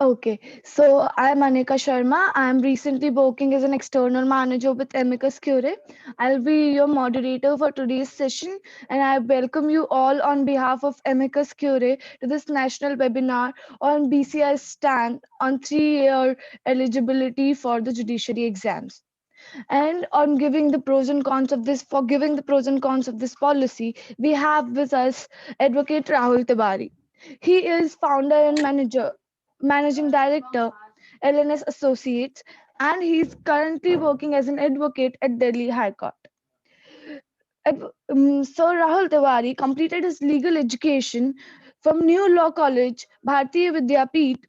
Okay, so I'm Anika Sharma. I'm recently working as an external manager with Amicus Cure. I'll be your moderator for today's session, and I welcome you all on behalf of Amicus Cure to this national webinar on BCI's stand on 3-year eligibility for the judiciary exams. And on giving the pros and cons of this, for giving the pros and cons of this policy, we have with us Advocate Rahul Tiwari. He is founder and managing director, LNS Associates, and he's currently working as an advocate at Delhi High Court. So Rahul Tiwari completed his legal education from New Law College, Bharatiya Vidyapeeth,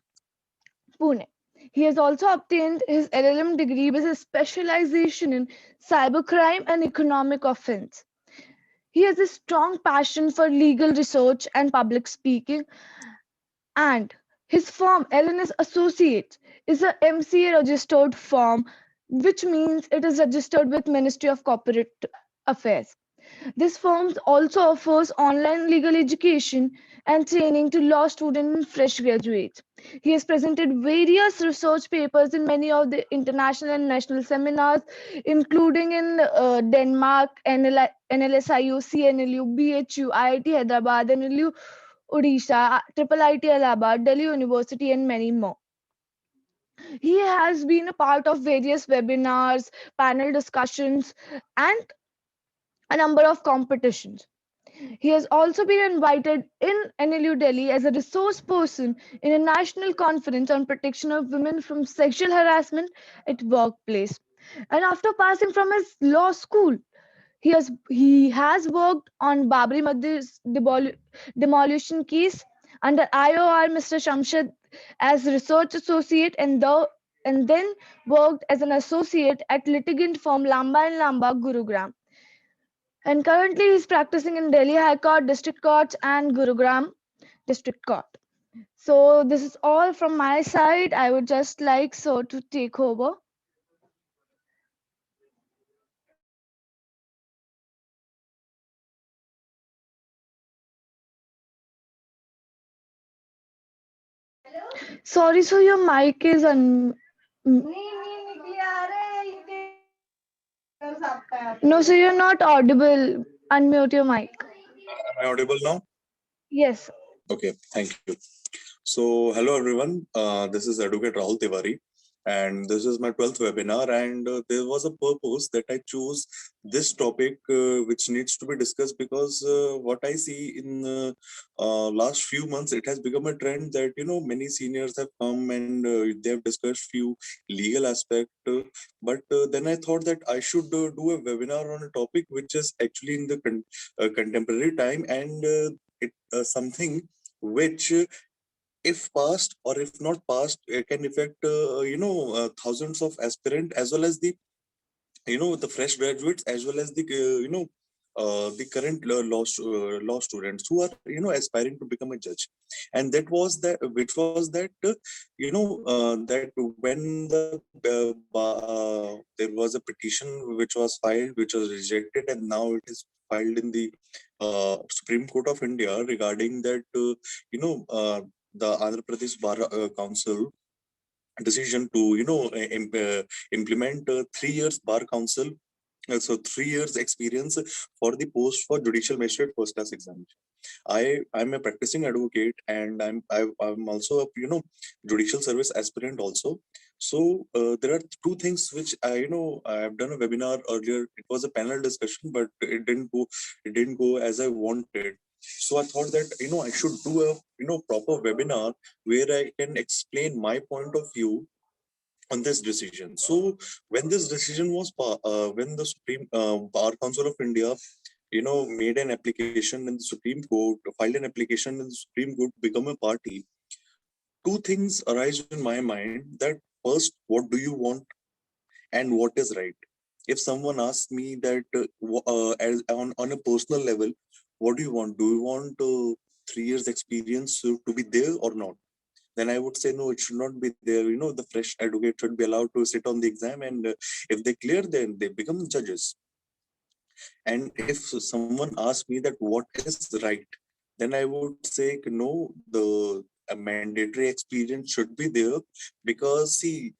Pune. He has also obtained his LLM degree with a specialization in cybercrime and economic offense. He has a strong passion for legal research and public speaking, and his firm LNS Associates is a MCA registered firm, which means it is registered with Ministry of Corporate Affairs. This firm also offers online legal education and training to law students and fresh graduates. He has presented various research papers in many of the international and national seminars, including in Denmark, NLSIU, CNLU, BHU, IIT Hyderabad, NLU Odisha, Triple IT Allahabad, Delhi University, and many more. He has been a part of various webinars, panel discussions, and a number of competitions. He has also been invited in NLU Delhi as a resource person in a national conference on protection of women from sexual harassment at workplace. And after passing from his law school, he has worked on Babri Masjid's demolition case under IOR Mr. Shamshad as research associate, and then worked as an associate at litigant firm Lamba and Lamba, Gurugram. And currently he's practicing in Delhi High Court, District Courts, and Gurugram District Court. So this is all from my side. I would just like so to take over. Sorry, so your mic is no, so you're not audible. Unmute your mic. Am I audible now? Yes. Okay, thank you. So, hello everyone. This is Advocate Rahul Tiwari, and this is my 12th webinar. And there was a purpose that I chose this topic, which needs to be discussed because what I see in last few months, it has become a trend that many seniors have come and they have discussed few legal aspect. But then I thought that I should do a webinar on a topic which is actually in the contemporary time and it something which if passed or if not passed, it can affect thousands of aspirant as well as the the fresh graduates as well as the the current law students who are aspiring to become a judge. And that was that which was that that when there was a petition which was filed, which was rejected, and now it is filed in the Supreme Court of India regarding that the Andhra Pradesh Bar Council decision to implement 3 years bar council, so 3 years experience for the post for judicial magistrate first class examination. I'm a practicing advocate, and I'm also a judicial service aspirant also. So there are two things which I've done a webinar earlier. It was a panel discussion, but it didn't go as I wanted. So I thought that I should do a proper webinar where I can explain my point of view on this decision. So when this decision was when the Supreme Bar Council of India made an application in the Supreme Court, filed an application in the Supreme Court to become a party, two things arise in my mind. That first, what do you want and what is right? If someone asks me that as on a personal level, what do you want? Do you want 3 years experience to be there or not? Then I would say no, it should not be there. The fresh advocate should be allowed to sit on the exam, and if they clear, then they become judges. And if someone asks me that what is right, then I would say no. The a mandatory experience should be there, because see,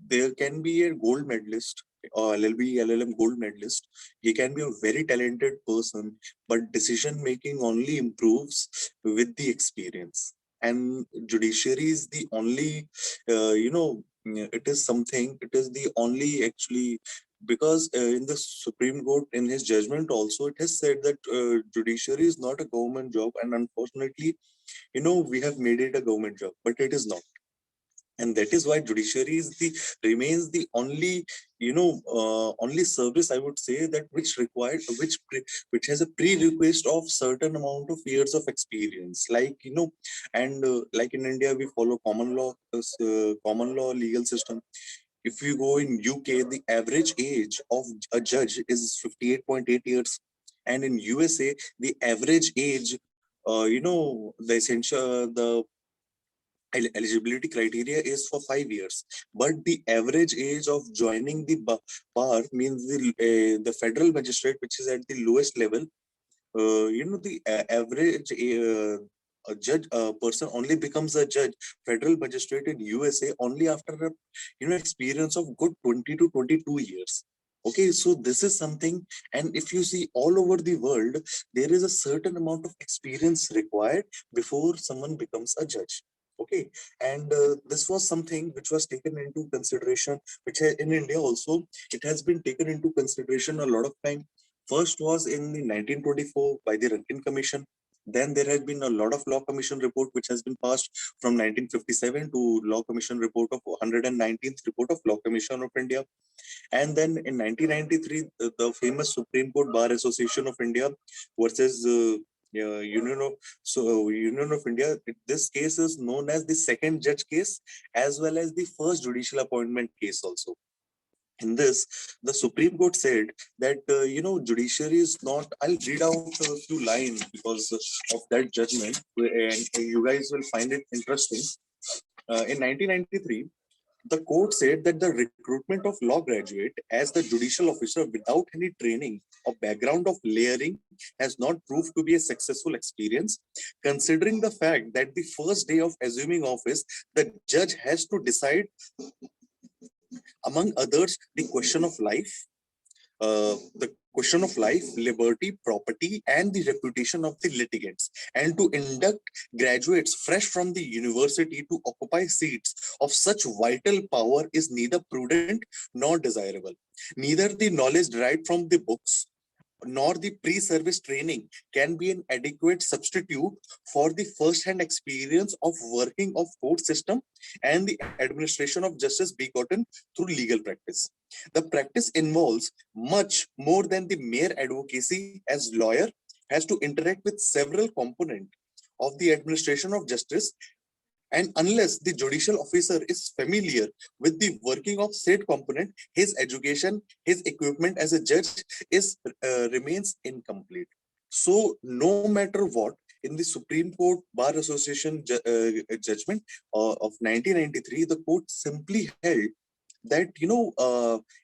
there can be a gold medalist or LLB, LLM gold medalist. He can be a very talented person, but decision making only improves with the experience. And judiciary is the only, it is something, it is the only actually, because in the Supreme Court, in his judgment also, it has said that judiciary is not a government job. And unfortunately, we have made it a government job, but it is not. And that is why judiciary is the remains the only, only service, I would say, that which required, which has a prerequisite of certain amount of years of experience, like, and like in India we follow common law legal system. If you go in UK, the average age of a judge is 58.8 years, and in USA the average age, the essential, the eligibility criteria is for 5 years, but the average age of joining the bar means the federal magistrate, which is at the lowest level, the average a judge person only becomes a judge, federal magistrate in USA, only after a experience of good 20 to 22 years. Okay, so this is something, and if you see all over the world, there is a certain amount of experience required before someone becomes a judge. Okay, and this was something which was taken into consideration, which in India also it has been taken into consideration a lot of time. First was in the 1924 by the Rankin Commission. Then there has been a lot of Law Commission report which has been passed from 1957 to Law Commission report of 119th report of Law Commission of India. And then in 1993, the famous Supreme Court Bar Association of India versus Union of India. This case is known as the second judge case, as well as the first judicial appointment case also. In this, the Supreme Court said that judiciary is not. I'll read out a few lines because of that judgment, and you guys will find it interesting. In 1993, the court said that the recruitment of law graduate as the judicial officer without any training or background of layering has not proved to be a successful experience, considering the fact that the first day of assuming office, the judge has to decide, among others, the question of life, liberty, property, and the reputation of the litigants, and to induct graduates fresh from the university to occupy seats of such vital power is neither prudent nor desirable. Neither the knowledge derived from the books nor the pre-service training can be an adequate substitute for the first-hand experience of working of court system and the administration of justice begotten through legal practice. The practice involves much more than the mere advocacy, as lawyer has to interact with several components of the administration of justice, and unless the judicial officer is familiar with the working of said component, his education, his equipment as a judge is remains incomplete. So no matter what, in the Supreme Court Bar Association judgment of 1993, the court simply held that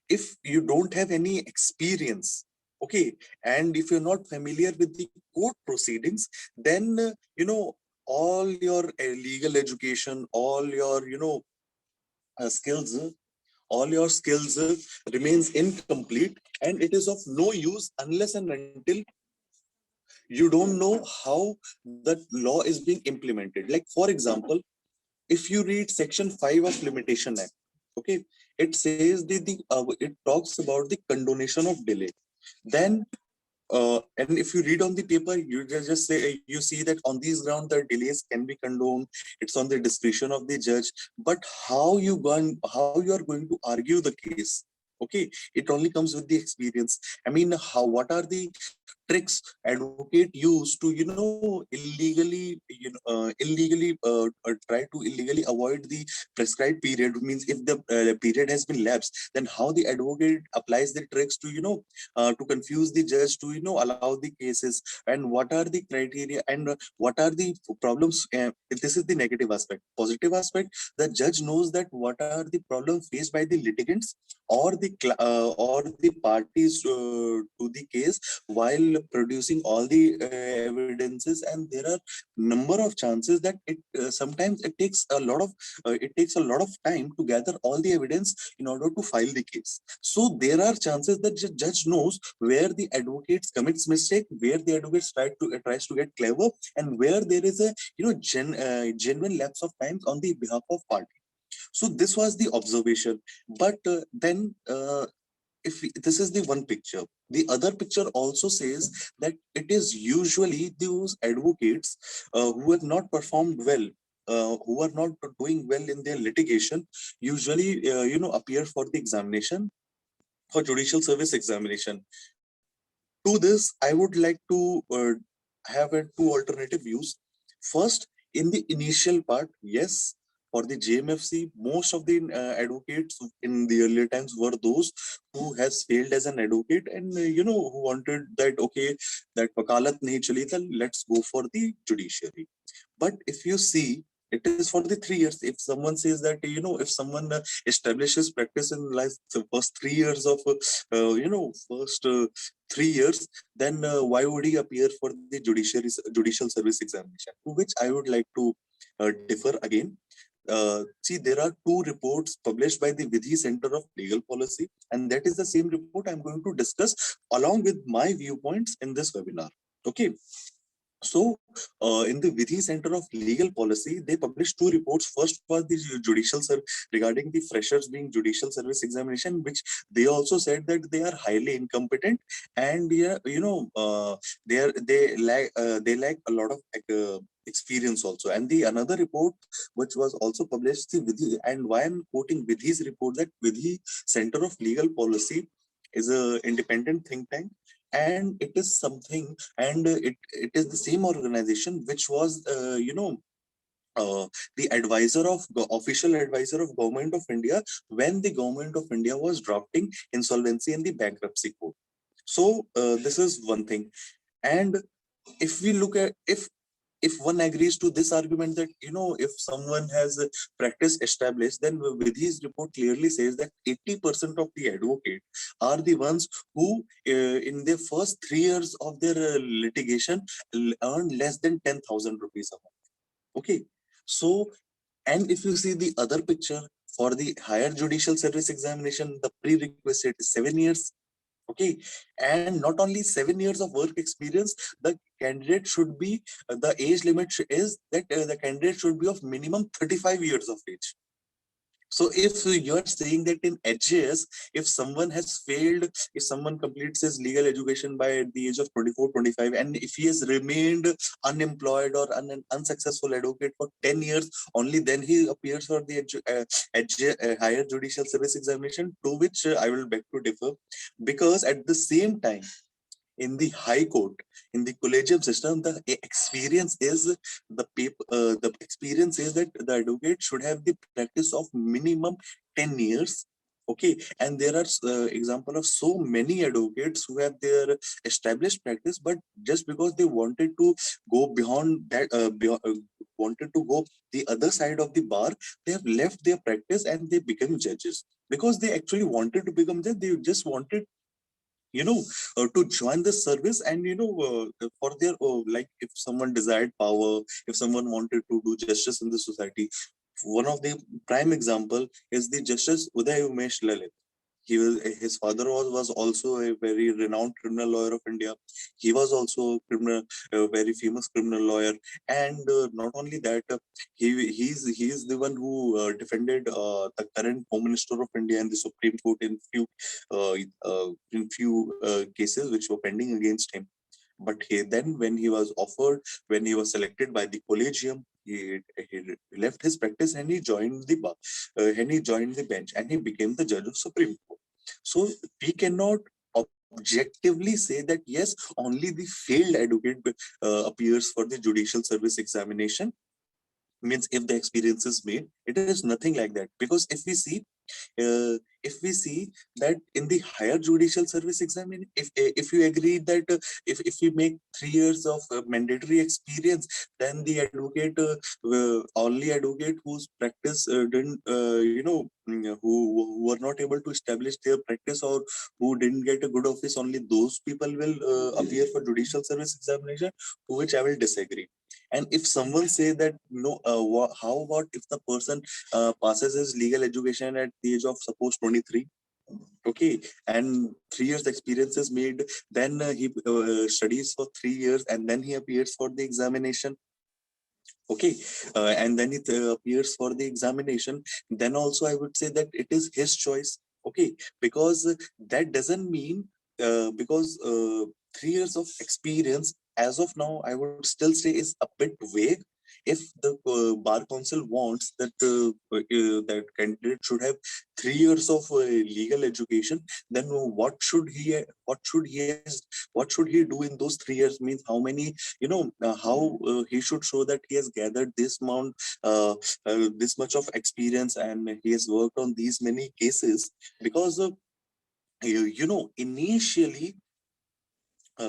if you don't have any experience, okay, and if you're not familiar with the court proceedings, then all your legal education, all your skills, all your skills remains incomplete, and it is of no use unless and until you don't know how that law is being implemented. Like for example, if you read section 5 of Limitation Act, okay, it says it talks about the condonation of delay. Then and if you read on the paper, you just say, you see that on these grounds the delays can be condoned. It's on the discretion of the judge. But how you are going to argue the case? Okay, it only comes with the experience. I mean, what are the tricks advocate use to try to illegally avoid the prescribed period? Means if the period has been lapsed, then how the advocate applies the tricks to to confuse the judge to allow the cases, and what are the criteria, and what are the problems. This is the negative aspect. Positive aspect, the judge knows that what are the problems faced by the litigants or the parties to the case while while producing all the evidences, and there are number of chances that sometimes it takes a lot of time to gather all the evidence in order to file the case. So there are chances that the judge knows where the advocates commits mistake, where the advocates tries to get clever, and where there is a genuine lapse of time on the behalf of party. So this was the observation. But then this is the one picture. The other picture also says that it is usually those advocates who have not performed well, who are not doing well in their litigation, usually appear for the examination, for judicial service examination. To this, I would like to have two alternative views. First, in the initial part, yes, for the JMFC, most of the advocates in the earlier times were those who has failed as an advocate, and who wanted that, okay, that wakalat nahi chali, then let's go for the judiciary. But if you see, it is for the 3 years. If someone says that, if someone establishes practice in like the first 3 years of first 3 years, then why would he appear for the judicial service examination? To which I would like to differ again. See, there are two reports published by the Vidhi Center of Legal Policy, and that is the same report I'm going to discuss along with my viewpoints in this webinar. Okay. So, in the Vidhi Center of Legal Policy, they published two reports. First was the judicial regarding the freshers being judicial service examination, which they also said that they are highly incompetent, and yeah, they lack a lot of experience also. And the another report which was also published, the Vidhi, and why I'm quoting Vidhi's report, that Vidhi Center of Legal Policy is a independent think tank, and it is something, and it is the same organization which was the official advisor of Government of India when the Government of India was drafting insolvency and the bankruptcy code. So this is one thing. And if we look at, if one agrees to this argument that if someone has practice established, then with his report clearly says that 80% of the advocate are the ones who in their first 3 years of their litigation earn less than 10,000 rupees a month. Okay, so, and if you see the other picture, for the higher judicial service examination, the prerequisite is 7 years. Okay, and not only 7 years of work experience, the candidate should be the age limit is that the candidate should be of minimum 35 years of age. So if you're saying that in HJS, if someone has failed, if someone completes his legal education by the age of 24, 25, and if he has remained unemployed or an unsuccessful advocate for 10 years, only then he appears for the higher judicial service examination, to which I will beg to differ, because at the same time, in the High Court, in the collegium system, the experience is the experience is that the advocate should have the practice of minimum 10 years. Okay, and there are example of so many advocates who have their established practice, but just because they wanted to go beyond that, wanted to go the other side of the bar, they have left their practice and they become judges, because they actually wanted to become judge. They just wanted to join the service, and for their like, if someone desired power, if someone wanted to do justice in the society. One of the prime example is the Justice Uday Umesh Lalit. His father was also a very renowned criminal lawyer of India. He was also a very famous criminal lawyer, and not only that, he's the one who defended the current Home Minister of India in the Supreme Court uh, cases which were pending against him. But then when he was selected by the collegium, he left his practice and he joined the bar, and he joined the bench, and he became the judge of Supreme Court. So we cannot objectively say that yes, only the failed advocate appears for the judicial service examination. Means if the experience is made, it is nothing like that. Because if we see, If we see that in the higher judicial service examination, if you agree that if we make 3 years of mandatory experience, then the advocate, only advocate whose practice didn't, who were not able to establish their practice, or who didn't get a good office, only those people will appear for judicial service examination, to which I will disagree. And if someone say that no, how about if the person passes his legal education at the age of suppose 23, okay, and 3 years experience is made, then he studies for 3 years and then he appears for the examination, okay, and then it appears for the examination, then also I would say that it is his choice, okay, because that doesn't mean, because 3 years of experience as of now I would still say is a bit vague. If the bar council wants that that candidate should have 3 years of legal education, then what should he do in those 3 years, means how many, how he should show that he has gathered this amount, this much of experience, and he has worked on these many cases. Because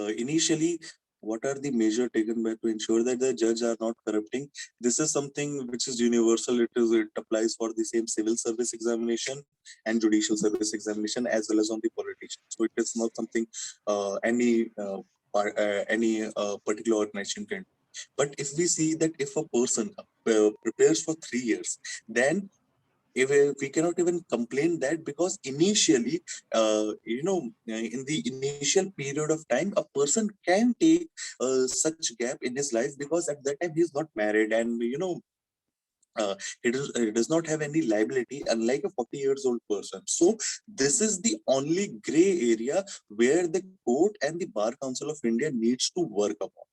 initially, what are the measures taken by to ensure that the judge are not corrupting? This is something which is universal. It applies for the same civil service examination and judicial service examination, as well as on the politician. So it is not something any particular organization can do. But if we see that if a person prepares for 3 years, then if we cannot even complain that, because initially, in the initial period of time, a person can take such gap in his life, because at that time he is not married, and he does not have any liability, unlike a 40 years old person. So this is the only gray area where the court and the Bar Council of India needs to work upon.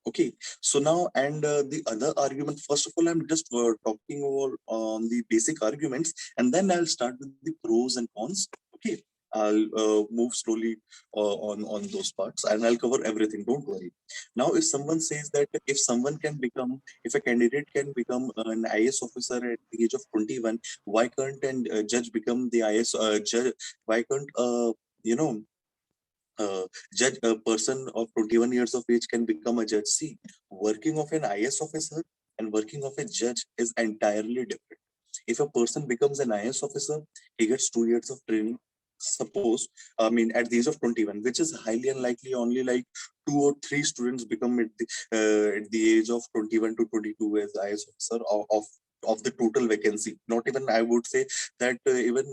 Okay, so now, and the other argument, first of all, I'm just talking over on the basic arguments, and then I'll start with the pros and cons. Okay, I'll move slowly on those parts, and I'll cover everything. Don't worry. Now, if someone says that if a candidate can become an IS officer at the age of 21, why can't a judge become the IS judge? Why can't you know judge a person of 21 years of age can become a judge? See, working of an IS officer and working of a judge is entirely different. If a person becomes an IS officer, he gets 2 years of training. Suppose, I mean, at the age of 21, which is highly unlikely, only like 2 or 3 students become at the age of 21 to 22 as IS officer of the total vacancy. Not even, I would say that even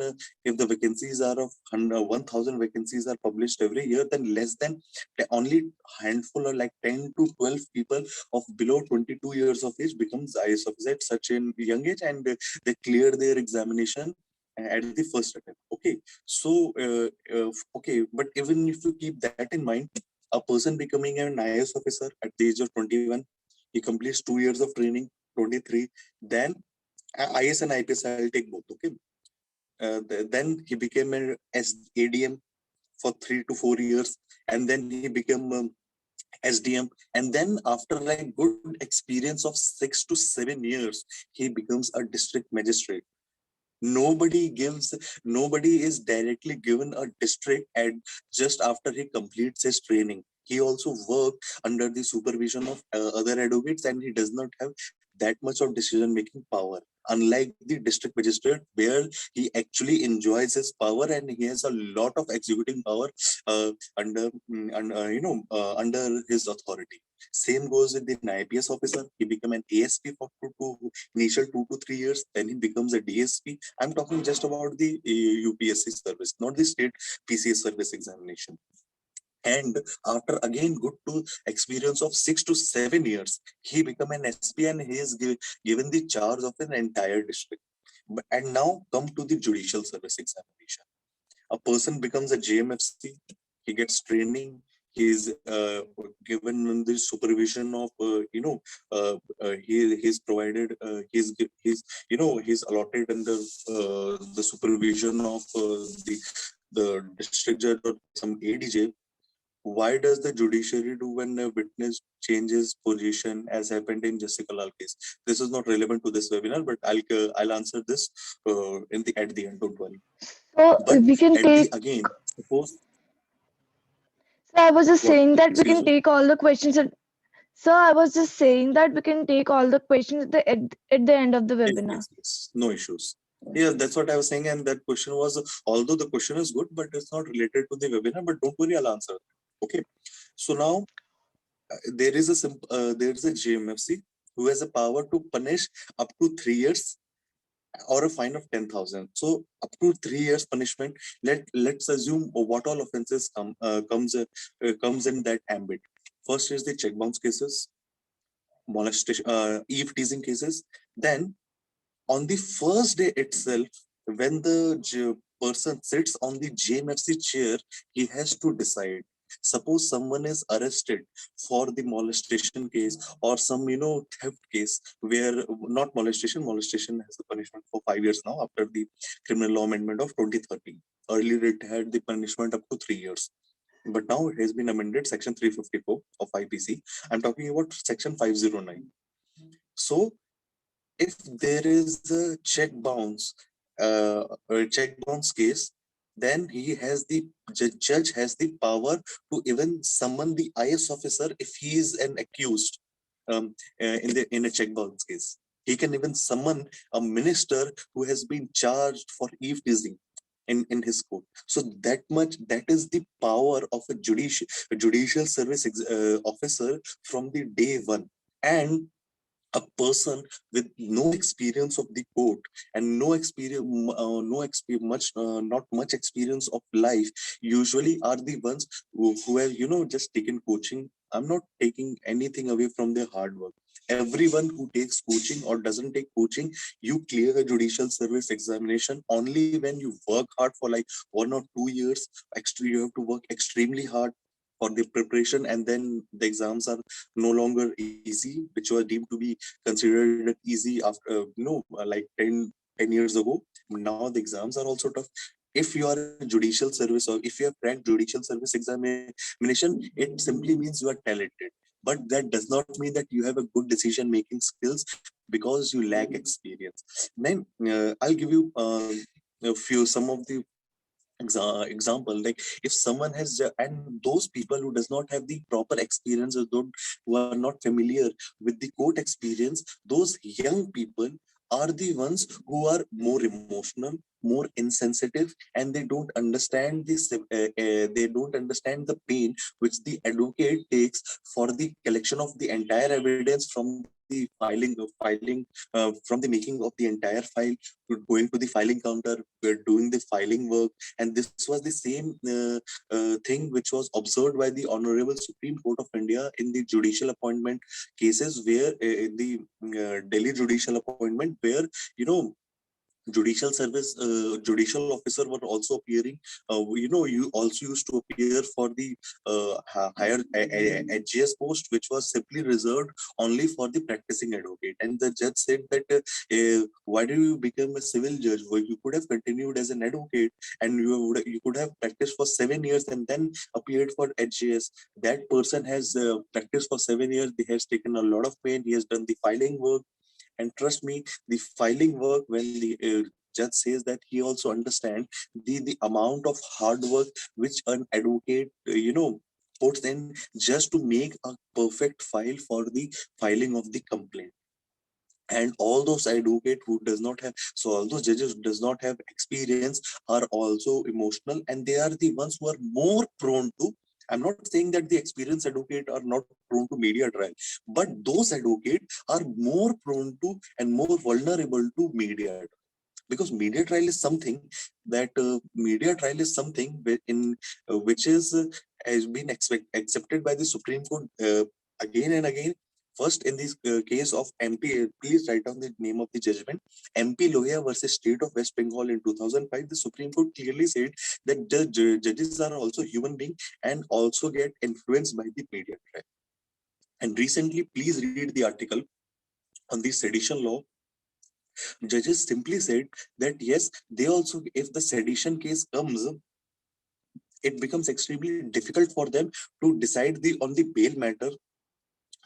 if the vacancies are of 1,000 vacancies are published every year, then less than only handful, or like 10 to 12 people of below 22 years of age becomes IS officer at such a young age, and they clear their examination at the first attempt. Okay, so okay, but even if you keep that in mind, a person becoming an IS officer at the age of 21, he completes 2 years of training, 23, then IS and IPS, I'll take both. Okay, then he became an ADM for 3 to 4 years, and then he became SDM, and then after like good experience of 6 to 7 years, he becomes a district magistrate. Nobody is directly given a district and just after he completes his training. He also worked under the supervision of other advocates, and he does not have that much of decision making power, unlike the district magistrate, where he actually enjoys his power and he has a lot of executing power under his authority. Same goes with the IPS officer. He become an ASP for initial 2 to 3 years, then he becomes a DSP. I'm talking just about the UPSC service, not the state PCS service examination. And after again good to experience of 6 to 7 years, he become an SP, and he is given the charge of an entire district. And now come to the judicial service examination. A person becomes a JMFC, he gets training, he is given the supervision of he's provided he's allotted under the supervision of the district judge or some ADJ. Why does the judiciary do when a witness changes position, as happened in Jessica Lal case? This is not relevant to this webinar, but I'll answer this at the end. Don't worry. So But we can at the take. again, suppose So I was just what? saying that we Excuse can me. take all the questions. So I was just saying that we can take all the questions at the end of the Yes, webinar. yes, yes. No issues. Yeah, that's what I was saying. And that question was, although the question is good, but it's not related to the webinar. But don't worry, I'll answer. Okay. So now there is a GMFC who has a power to punish up to 3 years or a fine of 10,000. So up to 3 years punishment. Let's assume what all offenses comes in that ambit. First is the check bounce cases, molestation, eve teasing cases. Then on the first day itself, when the person sits on the JMFC chair, he has to decide. Suppose someone is arrested for the molestation case or some theft case where not molestation has a punishment for 5 years now after the criminal law amendment of 2013. Earlier it had the punishment up to 3 years. But now it has been amended, section 354 of IPC. I'm talking about section 509. So if there is a check bounce case, then he has the judge has the power to even summon the IS officer if he is an accused in a check bounce case. He can even summon a minister who has been charged for eve teasing in his court. So that is the power of a judicial service officer from the day one. And a person with no experience of the court and no experience no experience much not much experience of life usually are the ones who have just taken coaching. I'm not taking anything away from their hard work. Everyone who takes coaching or doesn't take coaching, you clear a judicial service examination only when you work hard for like 1 or 2 years. Actually, you have to work extremely hard for the preparation, and then the exams are no longer easy, which were deemed to be considered easy after like 10 years ago. Now the exams are also tough. If you are a judicial service or if you have cracked judicial service examination, it simply means you are talented. But that does not mean that you have a good decision making skills because you lack experience. Then I'll give you some of the example. Like if someone has and those people who does not have the proper experience or don't who are not familiar with the court experience, those young people are the ones who are more emotional, more insensitive, and they don't understand they don't understand the pain which the advocate takes for the collection of the entire evidence from the from the making of the entire file to going to the filing counter, doing the filing work. And this was the same thing which was observed by the Honorable Supreme Court of India in the judicial appointment cases, where the Delhi judicial appointment, where judicial officer were also appearing. You also used to appear for the higher HGS post, which was simply reserved only for the practicing advocate. And the judge said that why do you become a civil judge? Well, you could have continued as an advocate, and you could have practiced for 7 years and then appeared for HGS. That person has practiced for 7 years. He has taken a lot of pain. He has done the filing work. And trust me, the filing work, when the judge says that, he also understands the amount of hard work which an advocate, puts in just to make a perfect file for the filing of the complaint. And all those advocate who does not have, so all those judges who does not have experience are also emotional, and they are the ones who are more prone to, I'm not saying that the experienced advocate are not prone to media trial, but those advocates are more prone to and more vulnerable to media trial. Because media trial is something which is has been accepted by the Supreme Court again and again. First, in this case of MP, please write down the name of the judgment. MP Lohia versus State of West Bengal in 2005. The Supreme Court clearly said that judges are also human beings and also get influenced by the media trial. And recently, please read the article on the sedition law. Judges simply said that yes, they also, if the sedition case comes, it becomes extremely difficult for them to decide the on the bail matter,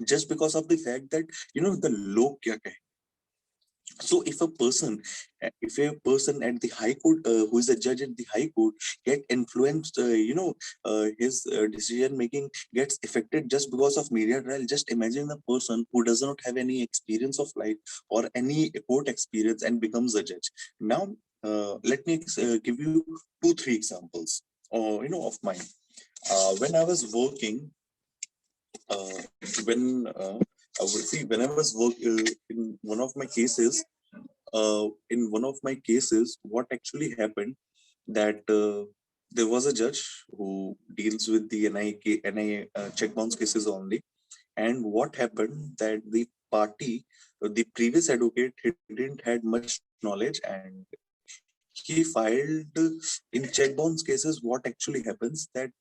just because of the fact that the law kya kahe. So if a person at the high court, who is a judge at the high court, get influenced, his decision making gets affected just because of media trial. Just imagine a person who does not have any experience of life or any court experience and becomes a judge. Now, let me give you 2 3 examples, of mine. When I was working, uh, when I would see when I was in one of my cases, what actually happened that there was a judge who deals with the NIA check bounce cases only. And what happened that the party, the previous advocate, he didn't had much knowledge, and he filed in check bounce cases. What actually happens that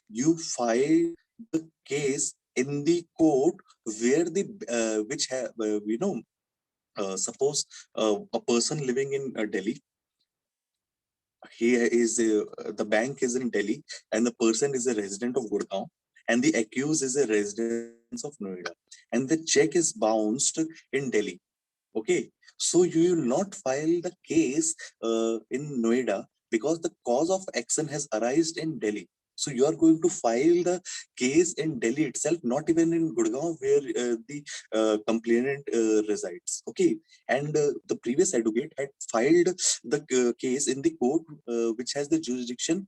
you file the case in the court where the which have suppose a person living in Delhi. The bank is in Delhi, and the person is a resident of Gurgaon, and the accused is a resident of Noida, and the check is bounced in Delhi. Okay, so you will not file the case in Noida because the cause of action has arisen in Delhi. So you are going to file the case in Delhi itself, not even in Gurgaon where the complainant resides. Okay, and the previous advocate had filed the case in the court which has the jurisdiction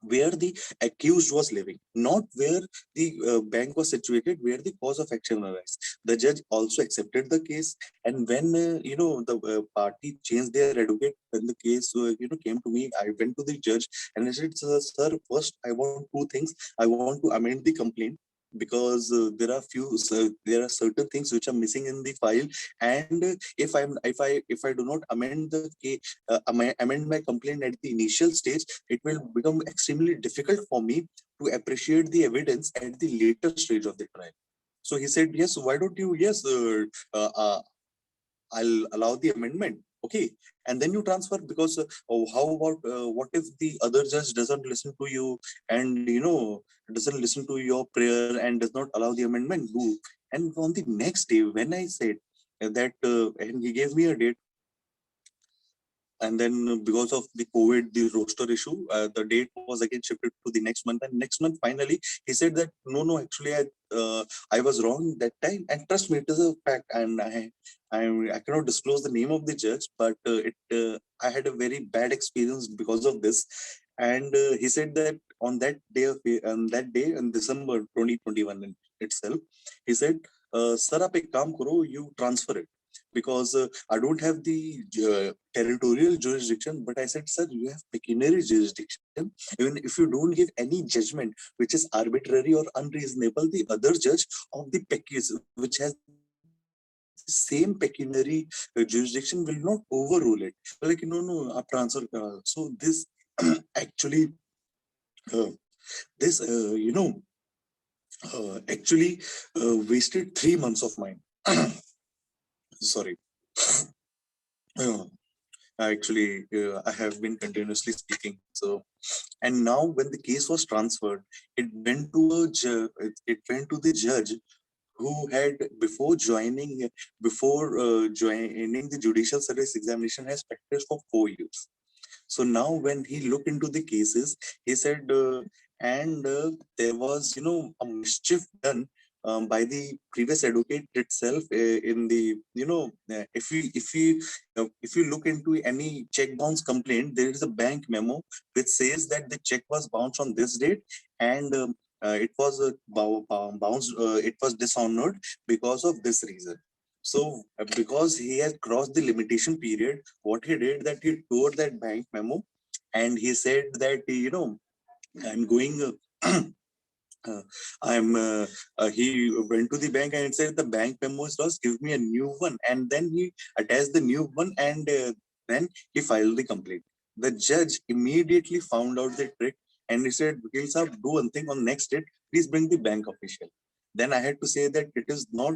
where the accused was living, not where the bank was situated, where the cause of action arose. The judge also accepted the case, and when the party changed their advocate, when the case came to me, I went to the judge and I said, "Sir, first I want 2 things. I want to amend the complaint." Because there are certain things which are missing in the file, and if I do not amend the case, amend my complaint at the initial stage, it will become extremely difficult for me to appreciate the evidence at the later stage of the trial. So he said, yes, why don't you, yes, uh, uh, I'll allow the amendment. Okay. And then you transfer because how about what if the other judge doesn't listen to you and, doesn't listen to your prayer and does not allow the amendment? Do. And on the next day, when I said that, and he gave me a date, and then because of the COVID, the roster issue, the date was again shifted to the next month. And next month, finally, he said that no, actually, I was wrong that time. And trust me, it is a fact. And I cannot disclose the name of the judge, but I had a very bad experience because of this. And he said that on that day in December 2021 itself, he said, "Sir, आप एक काम करो, you transfer it." Because I don't have the territorial jurisdiction, but I said, sir, you have pecuniary jurisdiction. Even if you don't give any judgment which is arbitrary or unreasonable, the other judge of the case, which has the same pecuniary jurisdiction, will not overrule it. Like, no, आप transfer करा. So this actually, uh, this actually wasted 3 months of mine. Sorry. Uh, Actually, I have been continuously speaking. So, and now when the case was transferred, it went to it went to the judge who had before joining the judicial service examination has practiced for 4 years. So now when he looked into the cases, he said, and there was, a mischief done by the previous advocate itself in the, if you look into any check bounce complaint, there is a bank memo which says that the check was bounced on this date, and it was bounced, it was dishonored because of this reason. So because he had crossed the limitation period, what he did that he tore that bank memo, and he said that, I'm going. Uh, he went to the bank and said the bank memo is lost. Give me a new one, and then he attached the new one, and then he filed the complaint. The judge immediately found out the trick, and he said, "Vakil Saab, do one thing on next date. Please bring the bank official." Then I had to say that it is not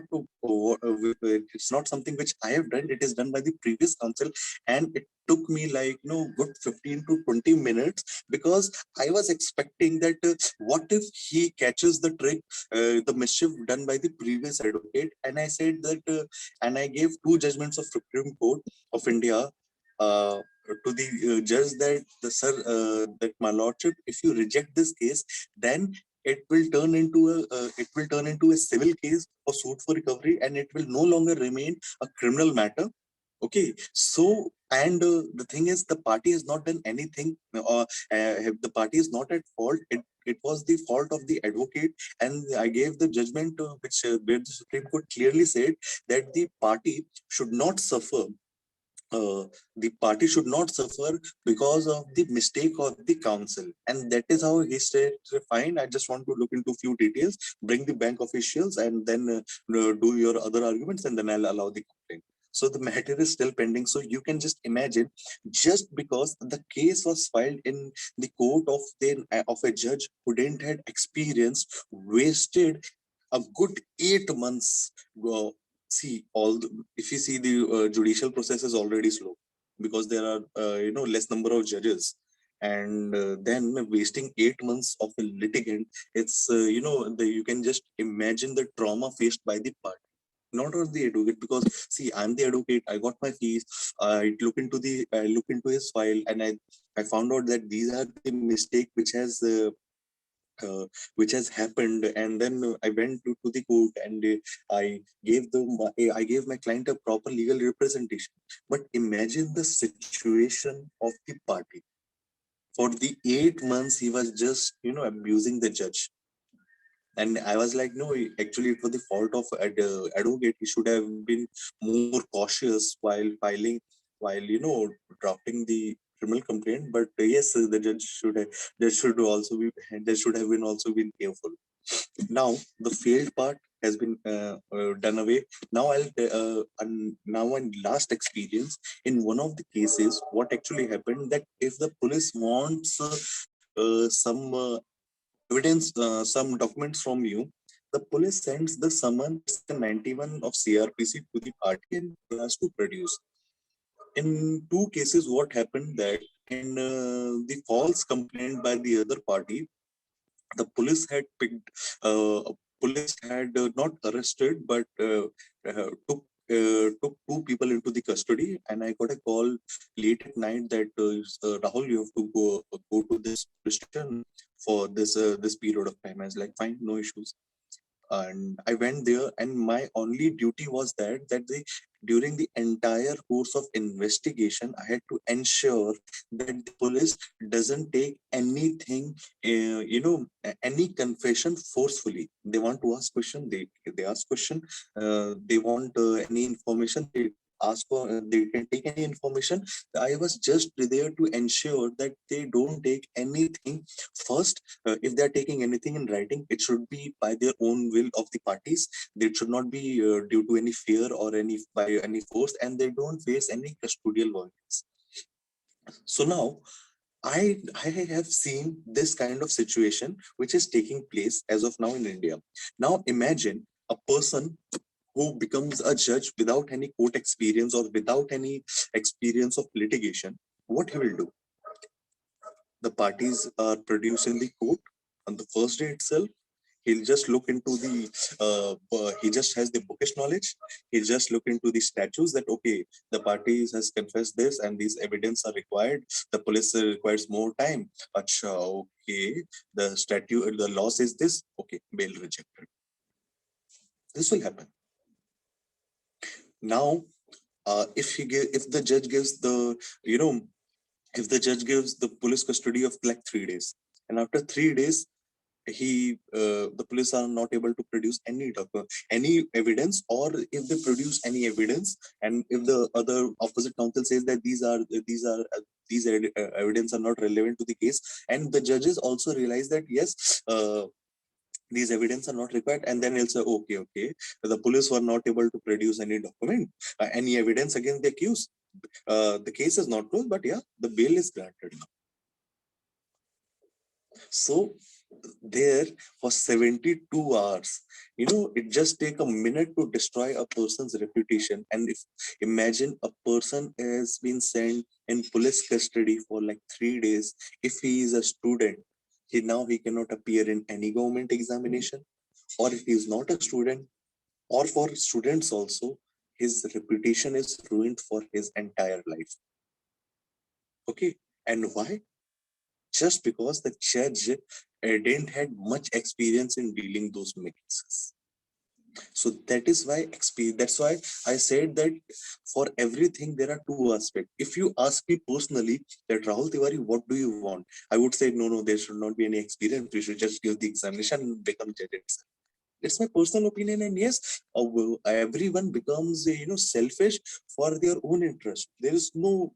it's not something which I have done. It is done by the previous council, and it took me like good 15 to 20 minutes, because I was expecting that what if he catches the trick, the mischief done by the previous advocate. And I said that, and I gave two judgments of Supreme Court of India uh, to the judge that that my lordship, if you reject this case, then it will turn into a civil case or suit for recovery, and it will no longer remain a criminal matter. Okay, so, and the thing is, the party has not done anything, or the party is not at fault. It was the fault of the advocate, and I gave the judgment, where the Supreme Court clearly said that uh, the party should not suffer because of the mistake of the council. And that is how he said, fine, I just want to look into few details, bring the bank officials, and then do your other arguments, and then I'll allow the complaint. So the matter is still pending. So you can just imagine, just because the case was filed in the court of a judge who didn't had experience, wasted a good 8 months. See, if you see the judicial process is already slow, because there are less number of judges, and then wasting 8 months of a litigant, it's you can just imagine the trauma faced by the party, not only the advocate. Because see, I'm the advocate, I got my fees, I look into his file, and I found out that these are the mistake uh, which has happened. And then I went to the court, and I gave my client a proper legal representation. But imagine the situation of the party. For the 8 months, he was just abusing the judge. And I was like, no, actually it was the fault of advocate. He should have been more cautious while filing, while drafting the criminal complaint. But yes, the judge should have, there should have been also been careful. Now the failed part has been done away. Now now one last experience in one of the cases. What actually happened, that if the police wants some evidence, some documents from you, the police sends the summon section 91 of CRPC to the party, and he has to produce. In two cases, what happened, that in the false complaint by the other party, the police had not arrested, but took two people into the custody. And I got a call late at night that Rahul, you have to go to this police station for this period of time. I was like, fine, no issues. And I went there, and my only duty was that during the entire course of investigation, I had to ensure that the police doesn't take anything, any confession forcefully. They want to ask question, they ask question. They want any information, they ask for, they can take any information. I was just there to ensure that they don't take anything first. If they are taking anything in writing, it should be by their own will of the parties. It should not be due to any fear or by any force, and they don't face any custodial violence. So now I have seen this kind of situation which is taking place as of now in India. Now imagine a person who becomes a judge without any court experience or without any experience of litigation. What he will do? The parties are produced in the court on the first day itself. He'll just look into the he just has the bookish knowledge. He'll just look into the statutes, that okay, the parties has confessed this and these evidence are required, the police requires more time. Acha, okay, the statute, the law says this, okay, bail rejected. This will happen. Now if the judge gives the if the judge gives the police custody of like 3 days, and after 3 days the police are not able to produce any evidence, or if they produce any evidence, and if the other opposite counsel says that these evidence are not relevant to the case, and the judges also realize that yes, these evidence are not required, and then he'll say, okay, the police were not able to produce any document, any evidence against the accused. The case is not closed, but yeah, the bail is granted now. So there for 72 hours. It just take a minute to destroy a person's reputation. And if imagine a person has been sent in police custody for like 3 days. If he is a student, he cannot appear in any government examination. Or if he is not a student, or for students also, his reputation is ruined for his entire life. Okay. And why? Just because the judge didn't had much experience in dealing those cases. So that is why that's why I said that for everything there are two aspects. If you ask me personally that Rahul Tiwari, what do you want? I would say no, there should not be any experience. We should just give the examination and become judge itself. It's my personal opinion, and yes, everyone becomes selfish for their own interest. There is no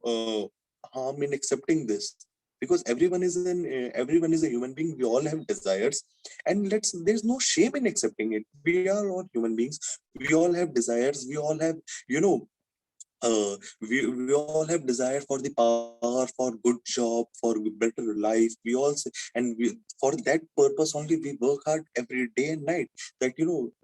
harm in accepting this, because everyone is a human being. We all have desires, and there's no shame in accepting it. We are all human beings. We all have desires. We all have you know we all have desire for the power, for good job, for better life. We all say, and for that purpose only we work hard every day and night. That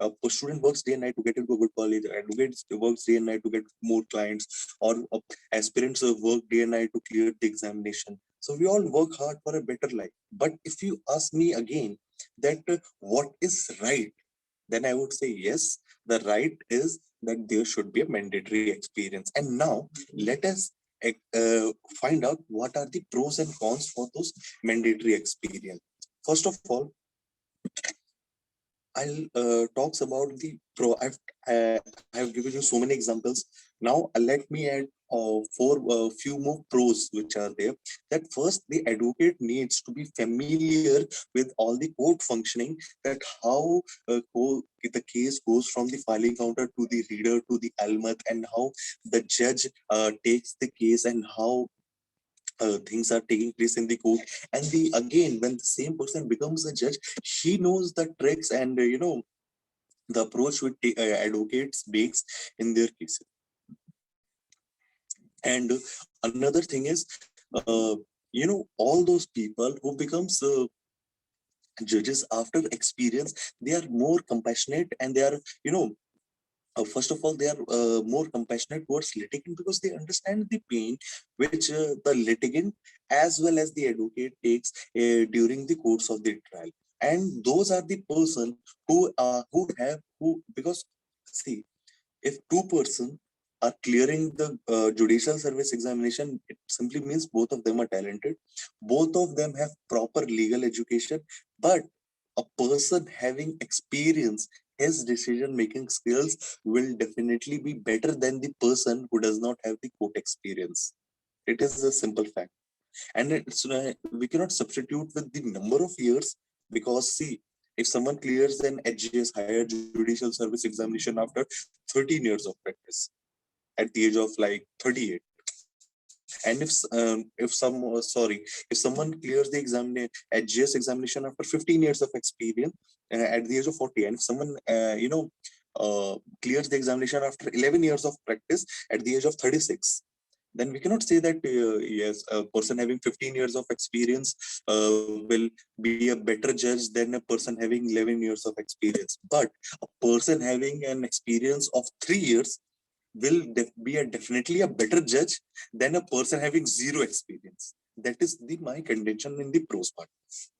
a student works day and night to get into a good college, advocates works day and night to get more clients, or aspirants work day and night to clear the examination. So we all work hard for a better life. But if you ask me again that what is right, then I would say yes, the right is that there should be a mandatory experience. And now let us find out what are the pros and cons for those mandatory experience. First of all, I'll talks about the pro. I have given you so many examples. Now let me add four few more pros which are there. That first, the advocate needs to be familiar with all the court functioning. That how the case goes from the filing counter to the reader to the almat, and how the judge takes the case, and how things are taking place in the court. And the again, when the same person becomes a judge, he knows the tricks and the approach which advocates makes in their cases. And another thing is, all those people who becomes judges after experience, they are more compassionate, and they are first of all, they are more compassionate towards litigant, because they understand the pain which the litigant as well as the advocate takes during the course of the trial. And those are the person who because see, if two person are clearing the judicial service examination, it simply means both of them are talented, both of them have proper legal education. But a person having experience, his decision making skills will definitely be better than the person who does not have the court experience. It is a simple fact. And we cannot substitute with the number of years, because see, if someone clears an HGS, higher judicial service examination, after 13 years of practice at the age of like 38, and if someone clears the HGS examination after 15 years of experience at the age of 40, and if someone clears the examination after 11 years of practice at the age of 36, then we cannot say that yes, a person having 15 years of experience will be a better judge than a person having 11 years of experience. But a person having an experience of 3 years will be definitely a better judge than a person having zero experience. That is my contention in the pros part.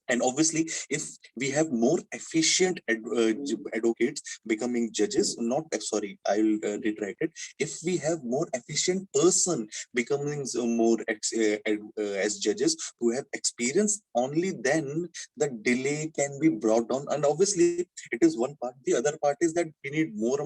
And obviously, if we have more efficient advocates becoming judges, not sorry, I'll retract it. If we have more efficient person becoming more as judges who have experience, only then the delay can be brought down. And obviously, it is one part. The other part is that we need more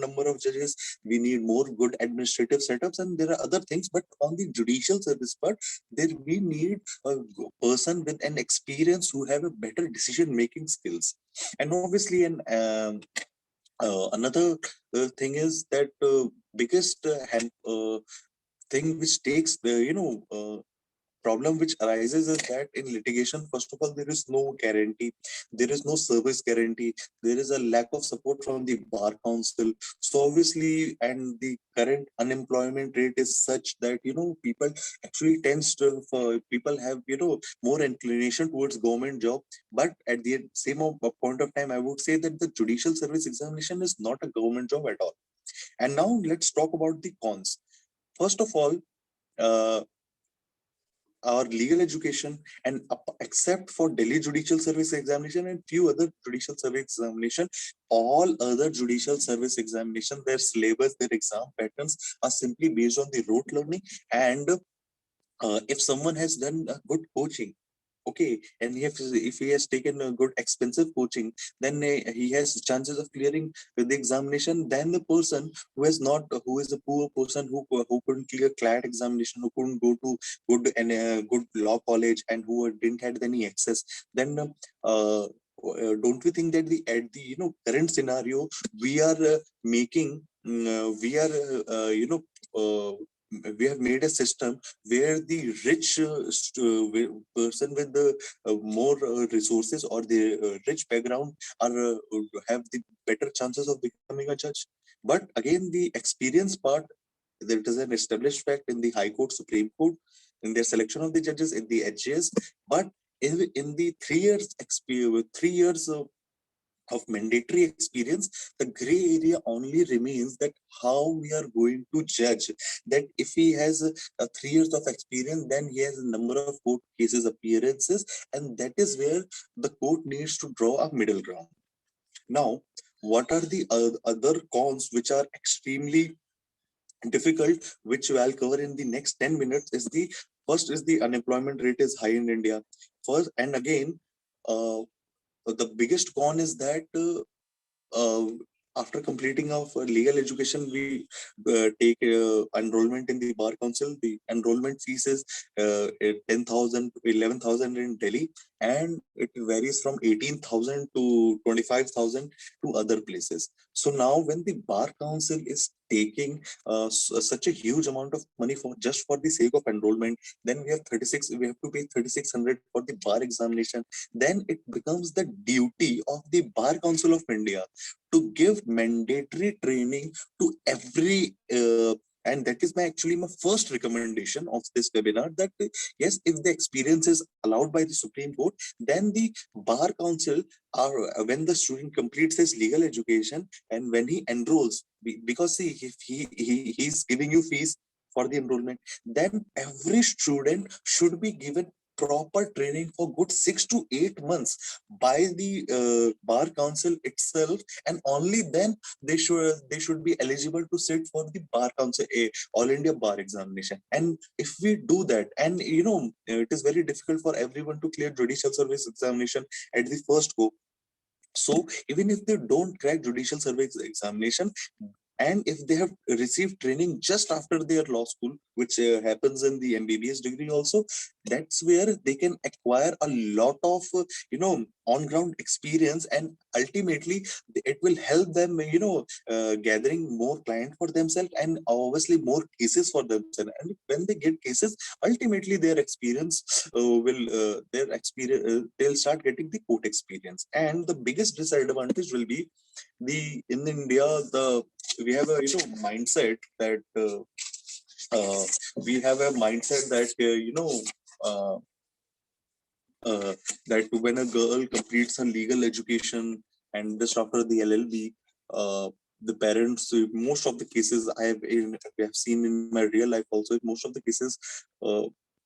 number of judges. We need more good administrative setups, and there are other things. But on the judicial service part, there we need a person with an experience who have a better decision making skills. And obviously, another thing is that biggest thing which takes the problem which arises is that in litigation, first of all, there is no guarantee, there is no service guarantee, there is a lack of support from the bar council. So obviously, and the current unemployment rate is such that people actually tends to people have more inclination towards government job. But at the same point of time, I would say that the judicial service examination is not a government job at all. And now let's talk about the cons. First of all, uh, our legal education, and except for Delhi Judicial Service Examination and few other judicial service examination, all other judicial service examination, their syllabus, their exam patterns are simply based on the rote learning. And if someone has done a good coaching, okay, and if he has taken a good expensive coaching, then he has chances of clearing the examination than the person who has not, who is a poor person who couldn't clear CLAT examination, who couldn't go to good law college, and who didn't had any access. Then don't we think that the at the current scenario we are making we are uh, we have made a system where the rich person with the more resources or the rich background are have the better chances of becoming a judge. But again, the experience part, that is an established fact in the High Court, Supreme Court, in their selection of the judges in the HJS. But in the 3 years experience, 3 years of mandatory experience, the gray area only remains that how we are going to judge that if he has 3 years of experience, then he has a number of court cases appearances, and that is where the court needs to draw a middle ground. Now, what are the other cons which are extremely difficult, which I'll cover in the next 10 minutes? Is the first is the unemployment rate is high in India. First, and again, uh, the biggest con is that uh, after completing of legal education, we take enrollment in the bar council. The enrollment fees is 10,000 to 11,000 in Delhi, and it varies from 18,000 to 25,000 to other places. So now, when the bar council is taking such a huge amount of money for just for the sake of enrollment, then we have to pay 3,600 for the bar examination. Then it becomes the duty of the Bar Council of India to give mandatory training to every and that is my first recommendation of this webinar, that yes, if the experience is allowed by the Supreme Court, then the Bar Council, or when the student completes his legal education and when he enrolls, because see, if he's giving you fees for the enrollment, then every student should be given proper training for good 6 to 8 months by the bar council itself, and only then they should be eligible to sit for the bar council, a all India bar examination. And if we do that, and it is very difficult for everyone to clear judicial service examination at the first go. So even if they don't crack judicial service examination, and if they have received training just after their law school, which happens in the MBBS degree also, that's where they can acquire a lot of on ground experience, and ultimately it will help them gathering more client for themselves, and obviously more cases for themselves. And when they get cases, ultimately their experience will their experience they'll start getting the court experience. And the biggest disadvantage will be the in India, the we have a mindset that uh, we have a mindset that uh, that when a girl completes her legal education and just after the LLB, the parents, most of the cases we have seen in my real life also, most of the cases,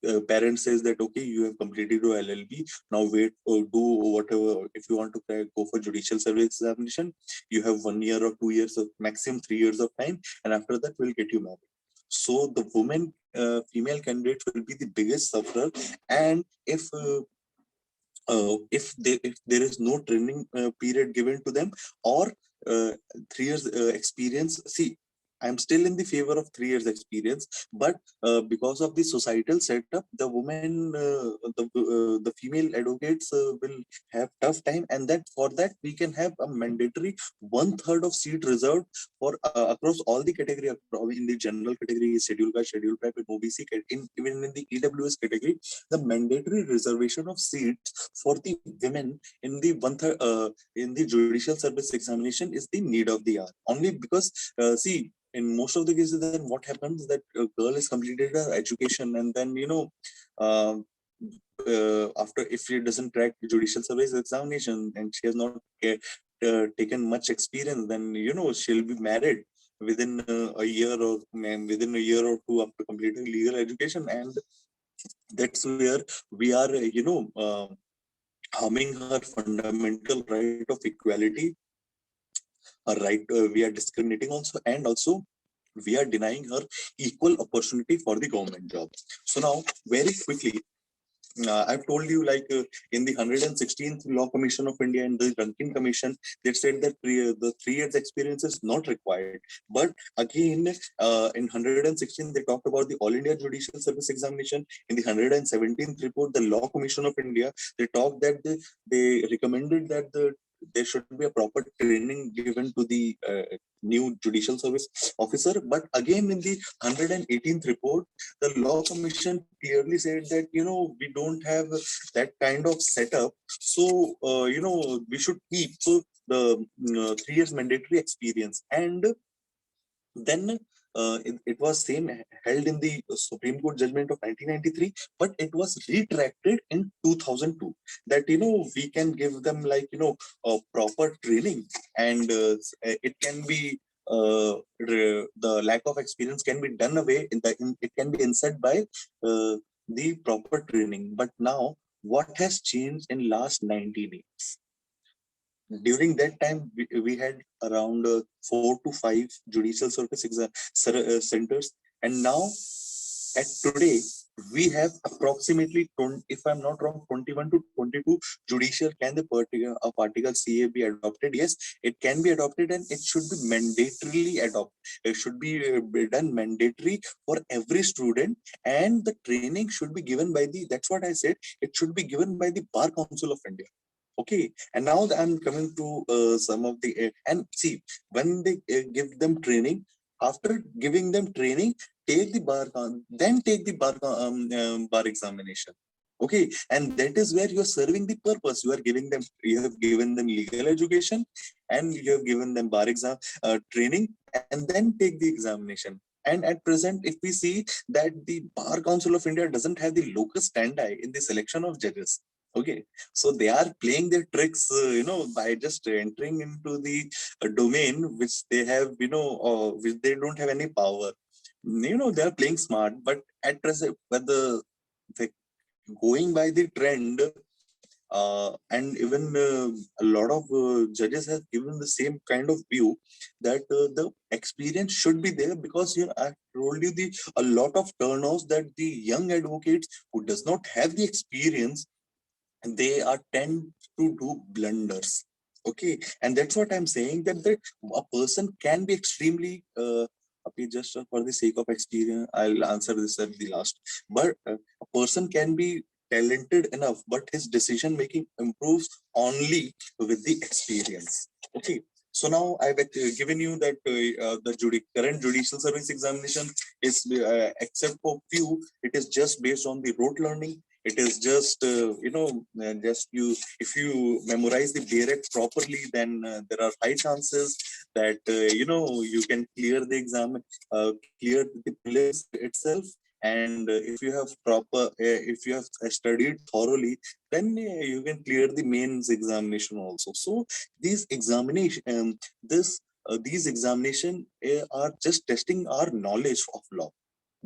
uh, parents says that okay, you have completed your LLB, now wait, do whatever. If you want to go for judicial service examination, you have 1 year or 2 years of maximum 3 years of time, and after that we'll get you married. So the woman, female candidate will be the biggest sufferer. And if there is no training period given to them, or 3 years experience, see, I'm still in the favor of 3 years experience, but because of the societal setup, the women, the female advocates will have tough time, and that for that we can have a mandatory 1/3 of seat reserved for across all the category, in the general category, scheduled caste, scheduled tribe, and OBC, even in the EWS category, the mandatory reservation of seats for the women in the 1/3 in the judicial service examination is the need of the hour. Only because see, in most of the cases, then what happens that a girl has completed her education, and then uh, after, if she doesn't crack the judicial service examination and she has not taken much experience, then she'll be married within a year, or within a year or two after completing legal education, and that's where we are harming her fundamental right of equality, right? We are discriminating also, and also we are denying her equal opportunity for the government job. So now, very quickly, I've told you, like, in the 116th Law Commission of India and the Rankin Commission, they said that the 3 years experience is not required. But again, in 116, they talked about the All India Judicial Service Examination. In the 117th report, the Law Commission of India, they talked that they recommended that there should be a proper training given to the new judicial service officer. But again, in the 118th report, the Law Commission clearly said that we don't have that kind of setup, so we should keep the 3 years mandatory experience. And then it was same held in the Supreme Court judgment of 1993, but it was retracted in 2002, that we can give them, like, a proper training, and it can be the lack of experience can be done away, it can be instead by the proper training. But now, what has changed in last 19 years? During that time, we had around 4 to 5 judicial service centers, and now, at today, we have approximately 20, if I'm not wrong, 21 to 22 judicial. Can the particle CA be adopted? Yes, it can be adopted, and it should be mandatorily adopted. It should be done mandatory for every student, and the training should be given by the. That's what I said. It should be given by the Bar Council of India. Okay, and now I'm coming to some of the and see, when they give them training, after giving them training, take the then take the bar examination. Okay, and that is where you are serving the purpose. You have given them legal education, and you have given them bar exam training, and then take the examination. And at present, if we see that the Bar Council of India doesn't have the locus standi in the selection of judges. Okay, so they are playing their tricks, by just entering into the domain which they have, which they don't have any power. They are playing smart, but at present, but the going by the trend, and even a lot of judges have given the same kind of view, that the experience should be there, because I told you the a lot of turnovers, that the young advocates who does not have the experience, they are tend to do blunders. Okay, and that's what I'm saying, that a person can be extremely okay, just for the sake of experience, I'll answer this at the last. But a person can be talented enough, but his decision making improves only with the experience. Okay, so now I've given you that the current judicial service examination is, except for few, it is just based on the rote learning. It is just just you, if you memorize the direct properly, then there are high chances that you can clear the exam, clear the prelims itself. And if you have if you have studied thoroughly, then you can clear the mains examination also. So these examination these examination are just testing our knowledge of law.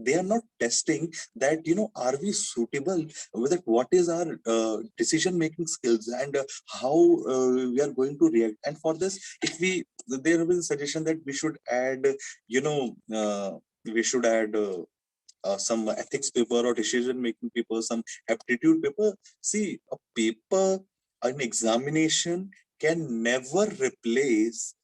They are not testing that, are we suitable with it, what is our decision making skills, and how we are going to react. And for this, if we there will be a suggestion that we should add, you know we should add some ethics paper or decision making paper, some aptitude paper. See, a paper, an examination can never replace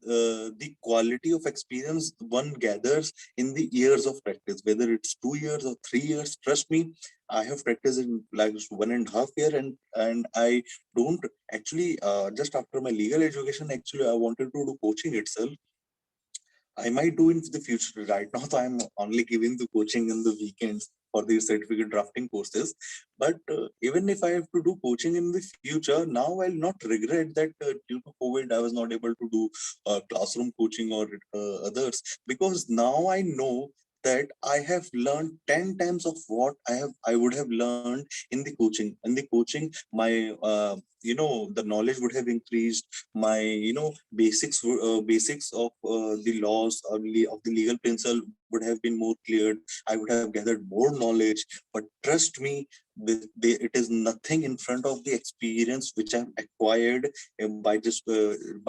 the quality of experience one gathers in the years of practice, whether it's 2 years or 3 years. Trust me, I have practiced in like 1.5 year, and I don't actually just after my legal education, actually I wanted to do coaching itself. I might do in the future. Right now, I'm only giving the coaching in the weekends for the certificate drafting courses. But even if I have to do coaching in the future, now I'll not regret that due to COVID, I was not able to do classroom coaching or others, because now I know that I have learned 10 times of what I would have learned in the coaching. In the coaching, my the knowledge would have increased. My basics of the laws of the legal principle would have been more cleared. I would have gathered more knowledge. But trust me, it is nothing in front of the experience which I've acquired by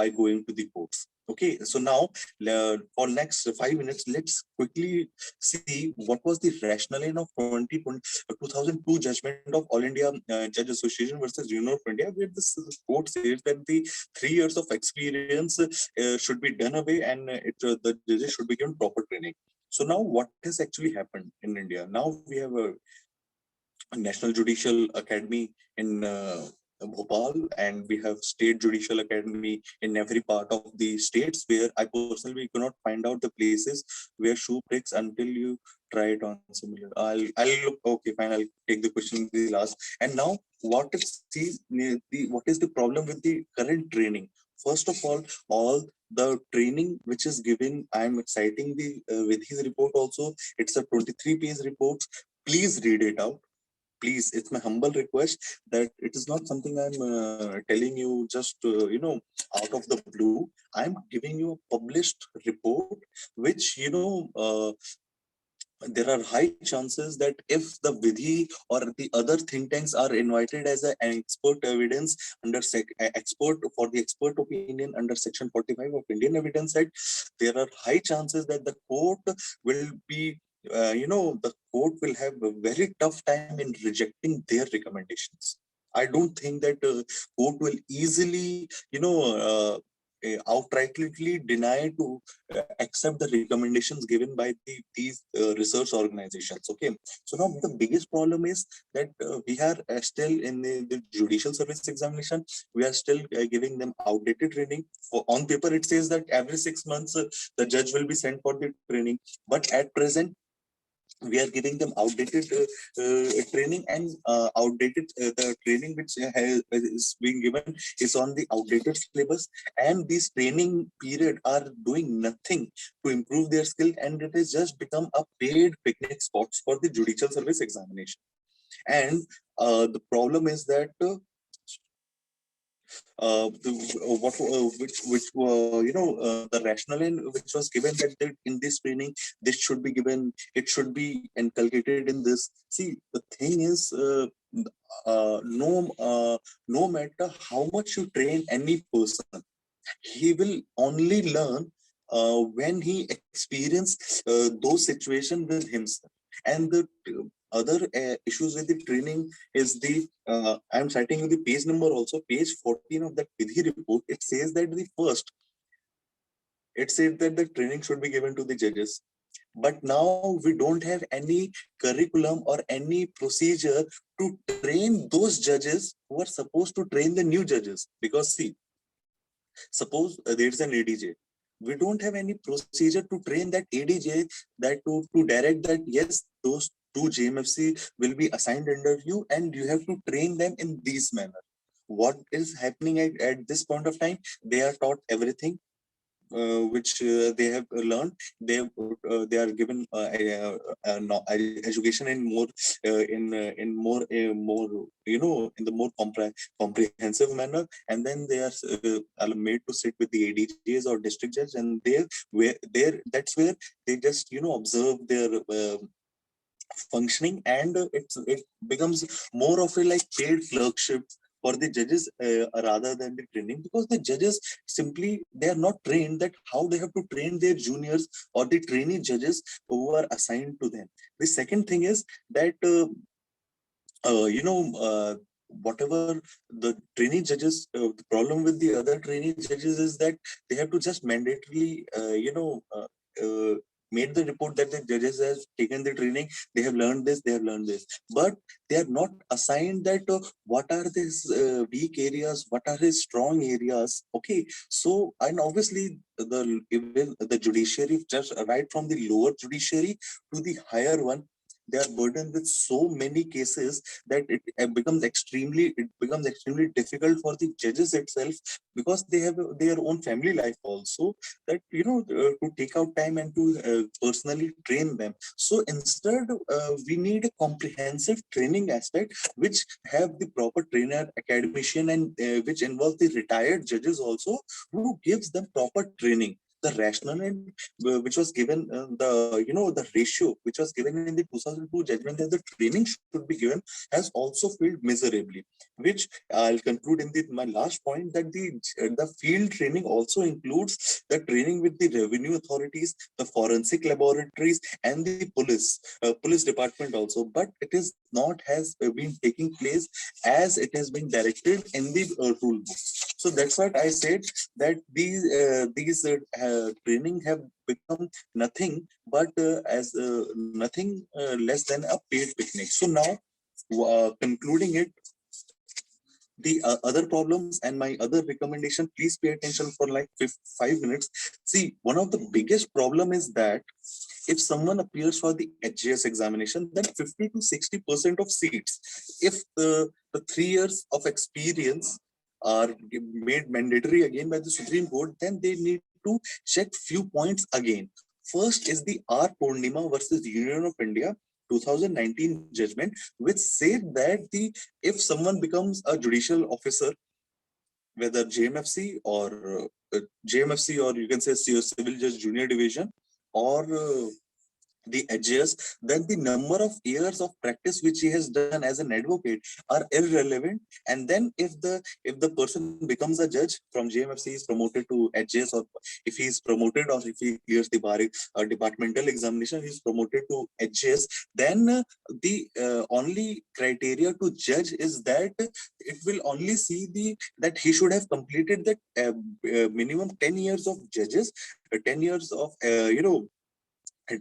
going to the courts. Okay, so now for next 5 minutes, let's quickly see what was the rationale of 2002 judgment of All India Judge Association versus Union of India, where this court says that the 3 years of experience should be done away, and the judges should be given proper training. So now what has actually happened in India? Now we have a National Judicial Academy in Bhopal, and we have State Judicial Academy in every part of the states, where I personally cannot find out the places where shoe pricks until you try it on similar. I'll look. Okay, fine. I'll take the question in the last. And now, what is the problem with the current training? First of all the training which is given, I'm citing the with his report also. It's a 23-page report. Please read it out. Please, it's my humble request that it is not something I'm telling you just out of the blue. I'm giving you a published report which there are high chances that if the Vidhi or the other think tanks are invited as an expert evidence under expert for the expert opinion under section 45 of Indian Evidence Act, there are high chances that the court will be the court will have a very tough time in rejecting their recommendations. I don't think that court will easily outrightly deny to accept the recommendations given by these research organizations. Okay, so now the biggest problem is that we are still in the judicial service examination. We are still giving them outdated training. On paper, it says that every 6 months the judge will be sent for the training, but at present we are giving them outdated training, and outdated the training which is being given is on the outdated syllabus, and these training period are doing nothing to improve their skill, and it has just become a paid picnic spots for the judicial service examination. And the problem is that what which the rationale which was given that in this training this should be given, it should be inculcated in this. See, the thing is no matter how much you train any person, he will only learn when he experiences those situations with himself. And the other issues with the training is the I'm citing you the page number also, page 14 of that Vidhi report. It says that it says that the training should be given to the judges, but now we don't have any curriculum or any procedure to train those judges who are supposed to train the new judges. Because see, suppose there's an ADJ, we don't have any procedure to train that ADJ, that to direct that yes, those two JMFC will be assigned under you and you have to train them in this manner. What is happening at this point of time? They are taught everything which they have learned. They are given education in more more in the more comprehensive manner, and then they are made to sit with the ADJs or district judge, and that's where they just observe their functioning, and it becomes more of a like paid clerkship for the judges rather than the training, because the judges simply they are not trained that how they have to train their juniors or the trainee judges who are assigned to them. The second thing is that uh, you know uh, whatever the trainee judges, the problem with the other trainee judges is that they have to just mandatorily, made the report that the judges have taken the training, they have learned this, they have learned this, but they are not assigned that what are these weak areas, what are his strong areas. Okay, so and obviously the even the judiciary, just right from the lower judiciary to the higher one, they are burdened with so many cases that it becomes extremely difficult for the judges itself, because they have their own family life also, that to take out time and to personally train them. So instead, we need a comprehensive training aspect which have the proper trainer, academician, and which involves the retired judges also, who gives them proper training. The rationale which was given, the ratio which was given in the 2002 judgment that the training should be given, has also failed miserably. Which I'll conclude in my last point, that the field training also includes the training with the revenue authorities, the forensic laboratories, and the police department also. But it is not has been taking place as it has been directed in the rule book. So that's what I said, that these training have become nothing but as nothing less than a paid picnic. So now, concluding it, the other problems and my other recommendation, please pay attention for like 5 minutes. See, one of the biggest problem is that if someone appears for the HGS examination, then 50 to 60% of seats, if the 3 years of experience are made mandatory again by the Supreme Court, then they need to check few points again. First is the R. Purnima versus Union of India 2019 judgment, which said that if someone becomes a judicial officer, whether JMFC, or you can say Civil Judge Junior Division, or the edges, then the number of years of practice which he has done as an advocate are irrelevant. And then if the person becomes a judge from JMFC, is promoted to edges, or if he is promoted, or if he clears the bar departmental examination, he is promoted to edges, then the only criteria to judge is that it will only see that he should have completed that minimum 10 years of judges, 10 years of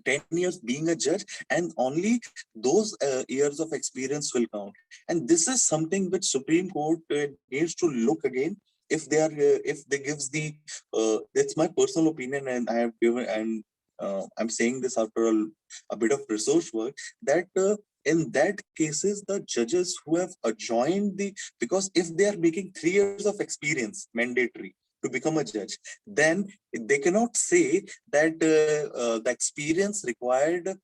10 years being a judge, and only those years of experience will count. And this is something which Supreme Court needs to look again, if they gives that's my personal opinion, and I have given, and I'm saying this after a bit of research work, that in that cases, the judges who have joined because if they are making 3 years of experience mandatory to become a judge, then they cannot say that the experience acquired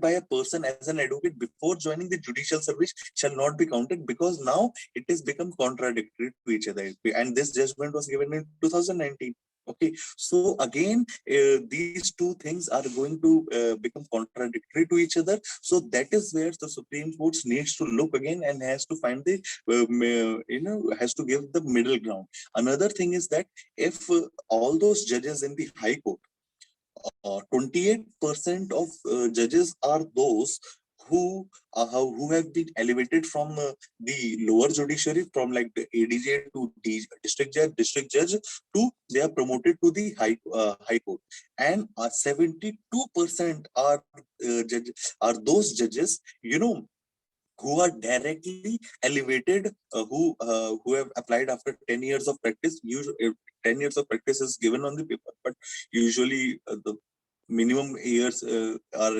by a person as an advocate before joining the judicial service shall not be counted, because now it has become contradictory to each other. And this judgment was given in 2019. Okay, so again, these two things are going to become contradictory to each other. So that is where the Supreme Court needs to look again, and has to find has to give the middle ground. Another thing is that if all those judges in the High Court, 28% of judges are those who have been elevated from the lower judiciary, from like the ADJ to district judge, to they are promoted to the high court, and 72% are those judges, who are directly elevated, who have applied after 10 years of practice. Usually 10 years of practice is given on the paper, but usually the minimum years are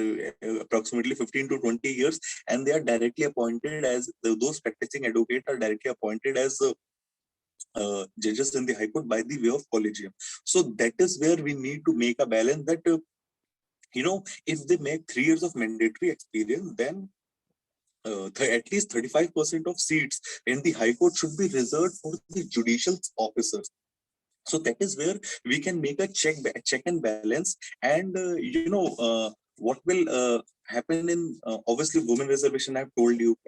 approximately 15 to 20 years, and they are directly appointed as those practicing advocates are directly appointed as judges in the High Court by the way of collegium. So that is where we need to make a balance, that if they make 3 years of mandatory experience, then at least 35% of seats in the High Court should be reserved for the judicial officers. So that is where we can make a check and balance. And what will happen in obviously women reservation, I've told you.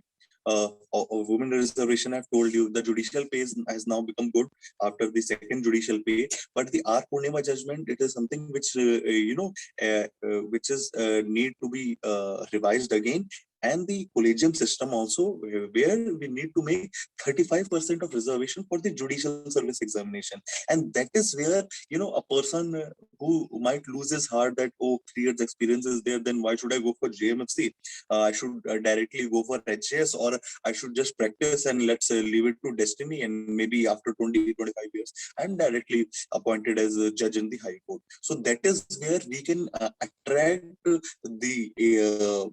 Women reservation, I've told you, the judicial pay has now become good after the second judicial pay. But the R. Purnima judgment, it is something which which is need to be revised again. and the collegium system also, where we need to make 35% of reservation for the judicial service examination. And that is where, a person who might lose his heart that, oh, 3 years experience is there, then why should I go for JMFC? I should directly go for HJS, or I should just practice and let's leave it to destiny, and maybe after 20-25 years I'm directly appointed as a judge in the High Court. So that is where we can attract the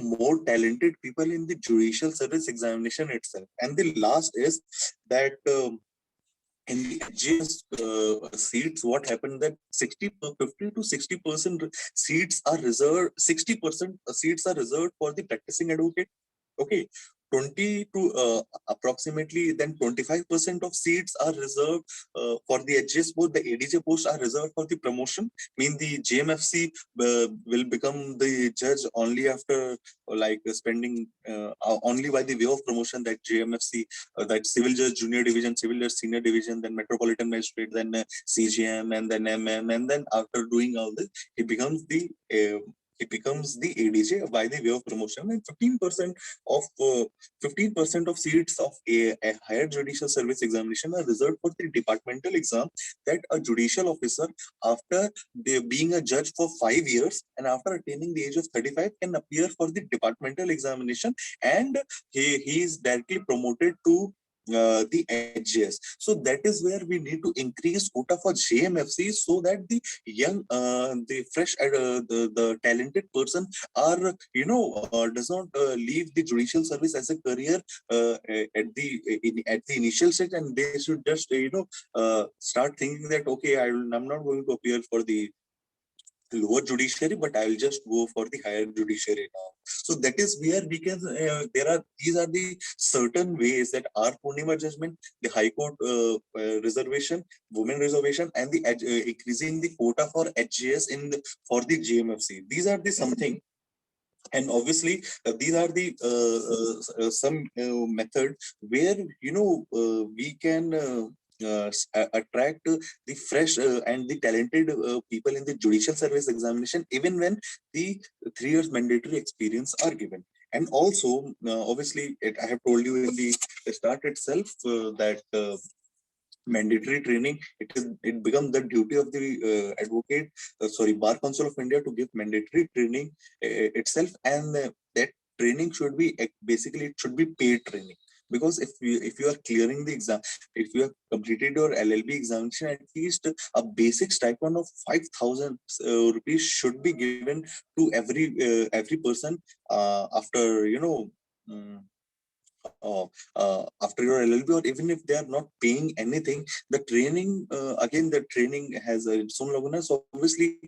more talented people in the judicial service examination itself. And the last is that in the HGS seats, what happened that 50 to 60% seats are reserved. 60% seats are reserved for the practicing advocate. Okay, 20 to approximately then 25% of seats are reserved for the HGS post. The ADJ posts are reserved for the promotion. Mean the JMFC will become the judge only after spending only by the way of promotion, that JMFC, that civil judge junior division, civil judge senior division, then metropolitan magistrate, then CGM, and then MM, and then after doing all this, he becomes the ADJ by the way of promotion. And 15% of seats of a higher judicial service examination are reserved for the departmental exam, that a judicial officer, after being a judge for 5 years and after attaining the age of 35, can appear for the departmental examination, and he is directly promoted to the HGS. So that is where we need to increase quota for JMFC, so that the young, the fresh, the talented person are, does not leave the judicial service as a career at the initial stage, and they should just start thinking that, okay, I'm not going to appear for the lower judiciary, but I will just go for the higher judiciary now. So that is where we can, these are the certain ways that our Purnima judgment, the High Court reservation, women reservation, and the increasing the quota for HGS for the JMFC. These are the something. And obviously, these are the some method where we can attract the fresh and the talented people in the judicial service examination, even when the 3 years mandatory experience are given. And also, obviously, I have told you in the start itself that mandatory training, it becomes the duty of the Bar Council of India to give mandatory training itself. And that training should be basically, it should be paid training, because if you are clearing the exam, if you have completed your LLB examination, at least a basic stipend of 5,000 rupees should be given to every person after mm, after your LLB, or even if they are not paying anything, the training, again, the training has its own logoness. So obviously,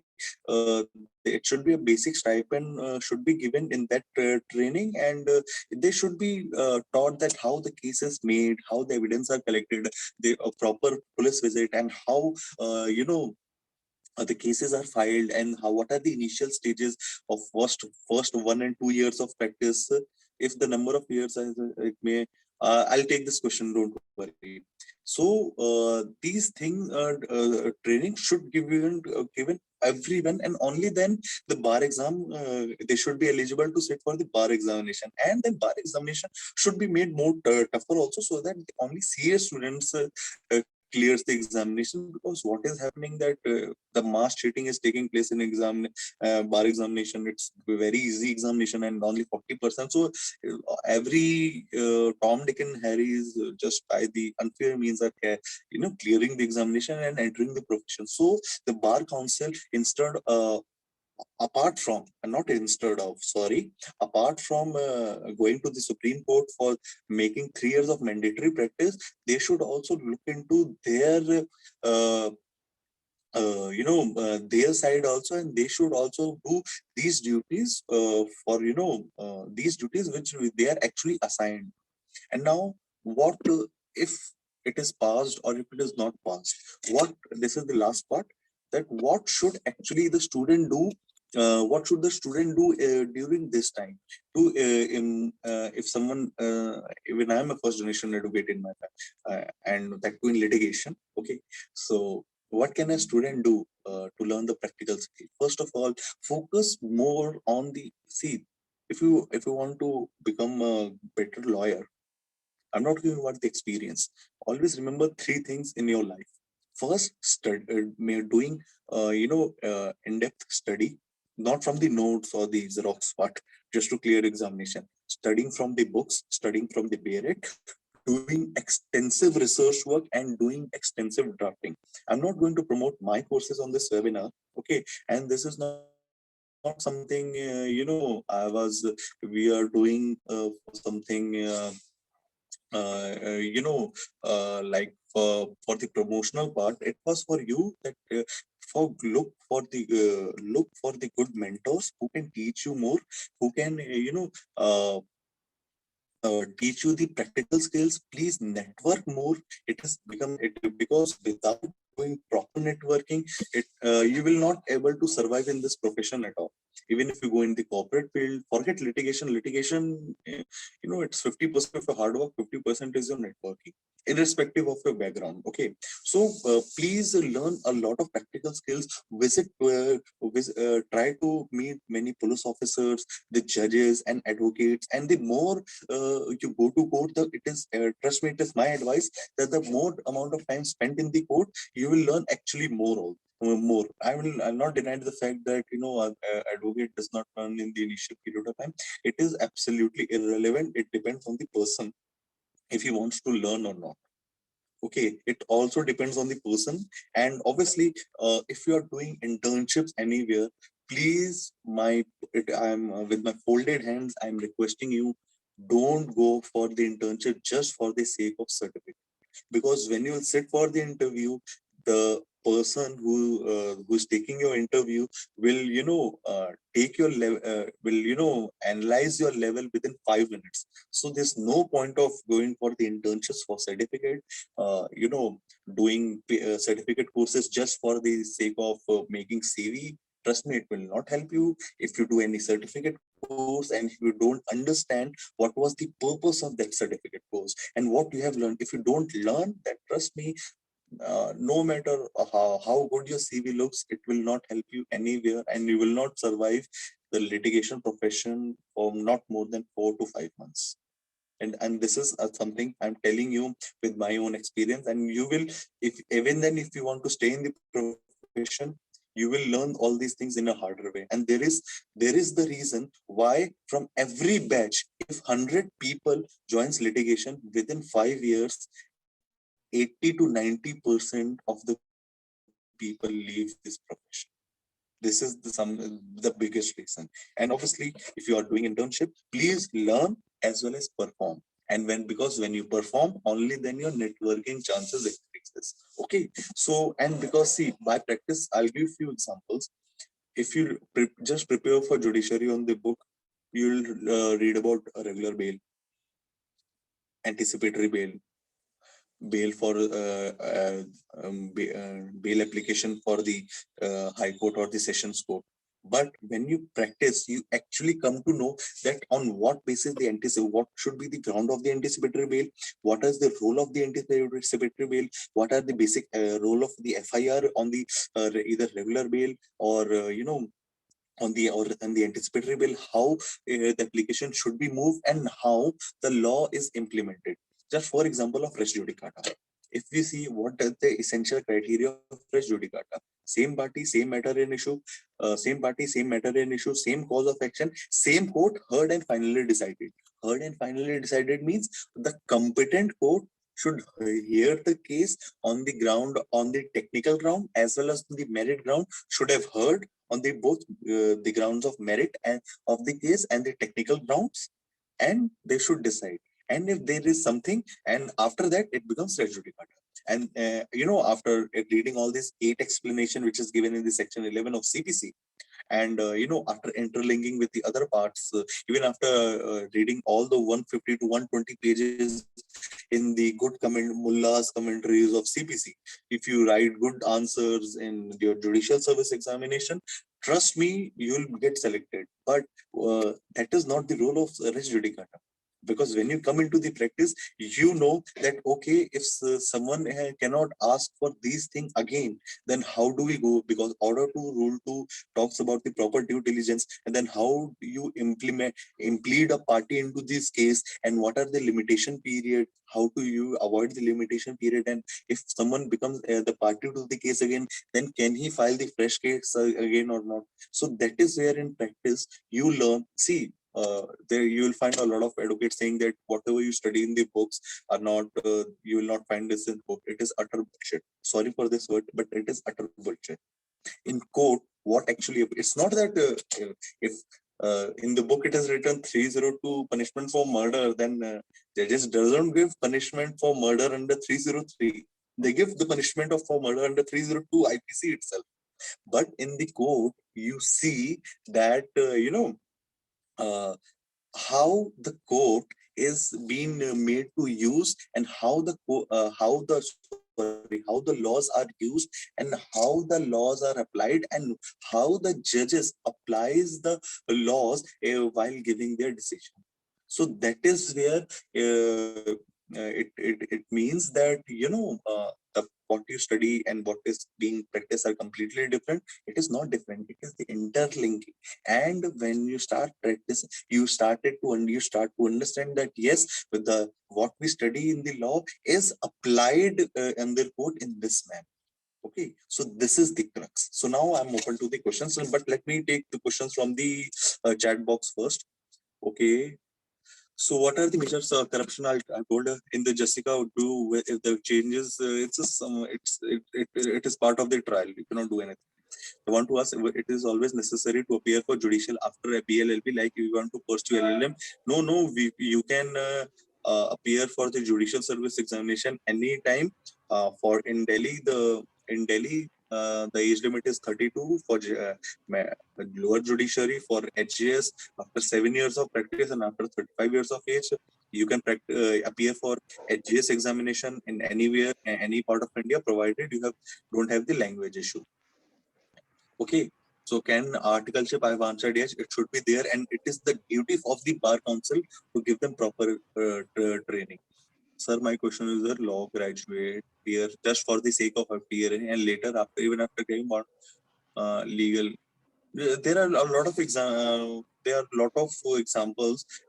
it should be a basic stipend should be given in that training, and they should be taught that how the case is made, how the evidence are collected, the proper police visit, and how the cases are filed, and what are the initial stages of first 1 and 2 years of practice. If the number of years it may, I'll take this question, don't worry. So these things training should given everyone, and only then the bar exam, they should be eligible to sit for the bar examination. And then bar examination should be made more tougher also, so that only CS students clears the examination. Because what is happening that the mass cheating is taking place in bar examination. It's a very easy examination and only 40%. So every Tom, Dick, and Harry is just by the unfair means are clearing the examination and entering the profession. So the bar council, instead apart from, not instead of, sorry, apart from going to the Supreme Court for making 3 years of mandatory practice, they should also look into their their side also, and they should also do these duties for these duties which they are actually assigned. And now, what if it is passed or if it is not passed? What, this is the last part, that what should actually the student do? What should the student do during this time? If someone, even I am a first generation advocate in my and that too in litigation. Okay, so what can a student do to learn the practical skill? First of all, focus more on the, see, If you want to become a better lawyer, I'm not talking about the experience. Always remember three things in your life. First, doing in-depth study, not from the notes or the Xerox part, just to clear examination. Studying from the books, studying from the parrot, doing extensive research work and doing extensive drafting. I'm not going to promote my courses on this webinar, okay? And this is not something we are doing for something. Like for the promotional part, it was for you that for look for the good mentors who can teach you more, who can teach you the practical skills. Please network more. It has become it because without doing proper networking, you will not able to survive in this profession at all. Even if you go in the corporate field, forget litigation. Litigation, it's 50% of your hard work, 50% is your networking, irrespective of your background. Okay, so please learn a lot of practical skills. Try to meet many police officers, the judges and advocates, and the more you go to court, it is trust me, it is my advice that the more amount of time spent in the court, you will learn actually more. I'll not deny the fact that advocate does not learn in the initial period of time. It is absolutely irrelevant. It depends on the person if he wants to learn or not. Okay, it also depends on the person. And obviously, if you are doing internships anywhere, please, I'm with my folded hands, I'm requesting you, don't go for the internship just for the sake of certificate. Because when you sit for the interview, the person who's taking your interview will take your level, will analyze your level within 5 minutes. So there's no point of going for the internships for certificate, doing certificate courses just for the sake of making CV. Trust me, it will not help you. If you do any certificate course and if you don't understand what was the purpose of that certificate course and what you have learned, if you don't learn that, trust me, no matter how good your CV looks, it will not help you anywhere, and you will not survive the litigation profession for not more than 4 to 5 months. And this is something I'm telling you with my own experience. And you will, if even then, if you want to stay in the profession, you will learn all these things in a harder way. And there is the reason why from every batch, if 100 people joins litigation, within 5 years, 80 to 90% of the people leave this profession. This is the biggest reason. And obviously, if you are doing internship, please learn as well as perform. And because when you perform, only then your networking chances increases. Okay, so, and because see, by practice, I'll give few examples. If you just prepare for judiciary on the book, you'll read about a regular bail, anticipatory bail for bail application for the high court or the sessions court. But when you practice, you actually come to know that on what basis the what should be the ground of the anticipatory bail, what is the role of the anticipatory bail, what are the basic role of the FIR on the either regular bail or on the anticipatory bail, how the application should be moved and how the law is implemented. Just for example of res judicata, if we see what are the essential criteria of res judicata, same party, same matter in issue, same cause of action, same court heard and finally decided. Heard and finally decided means the competent court should hear the case on the ground, on the technical ground as well as the merit ground, should have heard on the both the grounds of merit and of the case and the technical grounds, and they should decide. And if there is something, and after that it becomes res judicata. And after reading all this 8 explanation which is given in the section 11 of CPC, and after interlinking with the other parts, even after reading all the 150 to 120 pages in the good mullah's commentaries of CPC, if you write good answers in your judicial service examination, trust me, you'll get selected. But that is not the role of res judicata. Because when you come into the practice, you know that okay, if someone cannot ask for these things again, then how do we go? Because order 2 rule 2 talks about the proper due diligence, and then how do you implead a party into this case, and what are the limitation period, how do you avoid the limitation period, and if someone becomes the party to the case again, then can he file the fresh case again or not? So that is where in practice you learn. See, there you will find a lot of advocates saying that whatever you study in the books are not, you will not find this in book. It is utter bullshit. Sorry for this word, but it is utter bullshit. In court, what actually, it's not that if in the book it is written 302 punishment for murder, then judges doesn't give punishment for murder under 303. They give the punishment of for murder under 302 IPC itself. But in the court, you see that uh, how the court is being made to use, and how the laws are used, and how the laws are applied, and how the judges applies the laws while giving their decision. So that is where it means that what you study and what is being practiced are completely different. It is not different, it is the interlinking. And when you start practicing, you start to understand that yes, with the what we study in the law is applied in the court in this manner. Okay, so this is the crux. So now I'm open to the questions, but let me take the questions from the chat box first. Okay, so what are the measures corruption I told in the Jessica do if the changes? It's a, some it is part of the trial. You cannot do anything. I want to ask, it is always necessary to appear for judicial after a BLLB, like you want to pursue LLM? No, you can appear for the judicial service examination anytime. For in Delhi, the age limit is 32 for lower judiciary. For HJS, after 7 years of practice and after 35 years of age, you can appear for HJS examination in anywhere, any part of India, provided you don't have the language issue. Okay, so can articleship? I've answered yes, it should be there, and it is the duty of the bar council to give them proper training. Sir, my question is: a law graduate here just for the sake of appearing, and later after even after getting more legal, there are a lot of examples,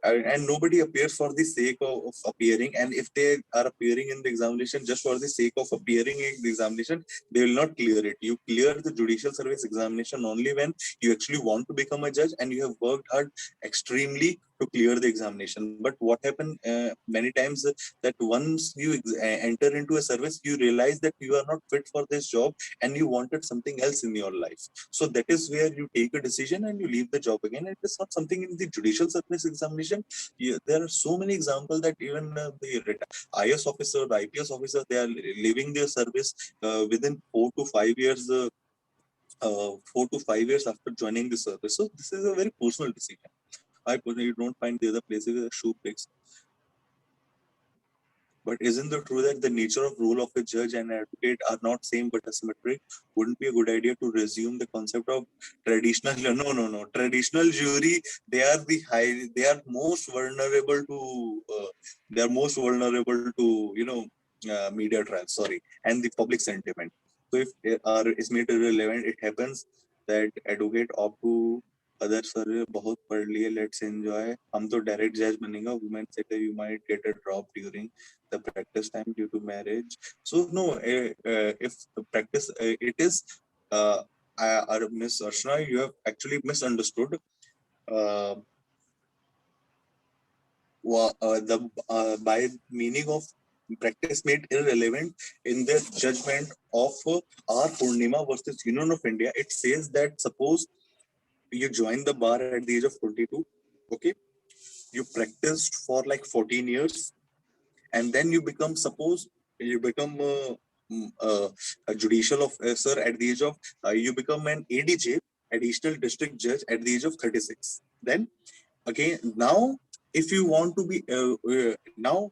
and nobody appears for the sake of appearing. And if they are appearing in the examination just for the sake of appearing in the examination, they will not clear it. You clear the judicial service examination only when you actually want to become a judge and you have worked hard extremely to clear the examination. But what happened many times that once you enter into a service, you realize that you are not fit for this job and you wanted something else in your life. So that is where you take a decision and you leave the job again. It is not something in the judicial service examination. There are so many examples that even the IS officer, the IPS officer, they are leaving their service within 4 to 5 years. 4 to 5 years after joining the service. So this is a very personal decision. I personally don't find the other places where shoe breaks. But isn't it true that the nature of role of a judge and advocate are not same but asymmetric? Wouldn't be a good idea to resume the concept of traditional? No. Traditional jury, they are the high. They are most vulnerable to. They are most vulnerable to media trials. Sorry, and the public sentiment. So if is made irrelevant, it happens that advocate opt to other sir बहुत पढ़ लिए let's enjoy हम तो direct जज बनेगा women said you might get a drop during the practice time due to marriage. So no, if the practice it is Miss Archana, you have actually misunderstood the by meaning of practice made irrelevant in the judgment of R. Purnima versus Union of India. It says that suppose you join the bar at the age of 22, okay, you practiced for like 14 years, and then you become, suppose you become a judicial officer at the age of you become an ADJ, additional district judge, at the age of 36. Then again, now if you want to be now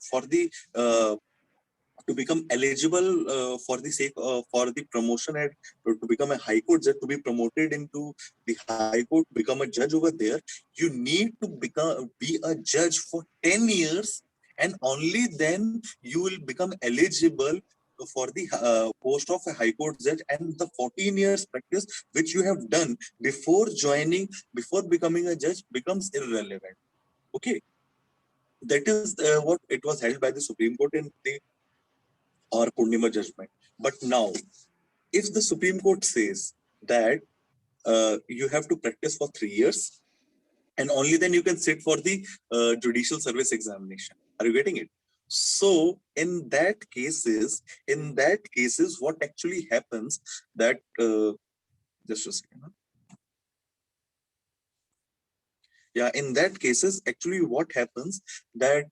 to become eligible for the sake of for the promotion and to become a high court judge, to be promoted into the high court, become a judge over there, you need to be a judge for 10 years, and only then you will become eligible for the post of a high court judge. And the 14 years practice which you have done before becoming a judge becomes irrelevant. Okay, that is what it was held by the Supreme Court in the or Purnima judgment. But now, if the Supreme Court says that you have to practice for 3 years, and only then you can sit for the judicial service examination. Are you getting it? So in that cases, what actually happens that just a second. Yeah, in that cases, actually, what happens that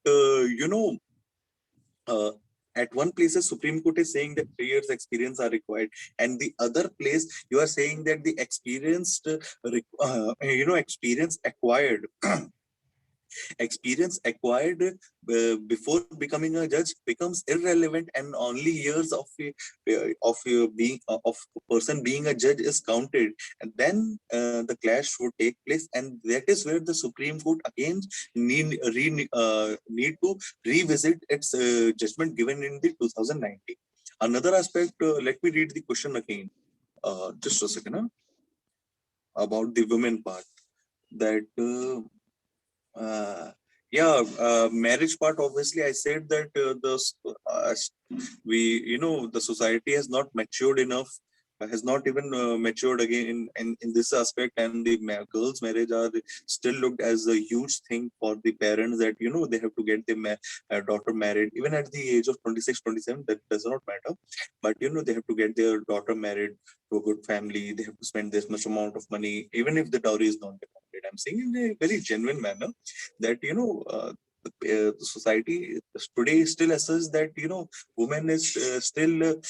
uh, at one place the Supreme Court is saying that 3 years experience are required, and the other place you are saying that the experience acquired experience acquired before becoming a judge becomes irrelevant, and only years of a person being a judge is counted, and then the clash would take place, and that is where the Supreme Court again need to revisit its judgment given in the 2019. Another aspect, let me read the question again, just a second, about the women part, that marriage part, obviously I said that the society has not matured enough, has not even matured again in this aspect, and the girls marriage are still looked as a huge thing for the parents, that they have to get their daughter married even at the age of 26, 27. That does not matter, but they have to get their daughter married to a good family. They have to spend this much amount of money even if the dowry is not demanded. I'm saying in a very genuine manner that the society today still assesses that women is still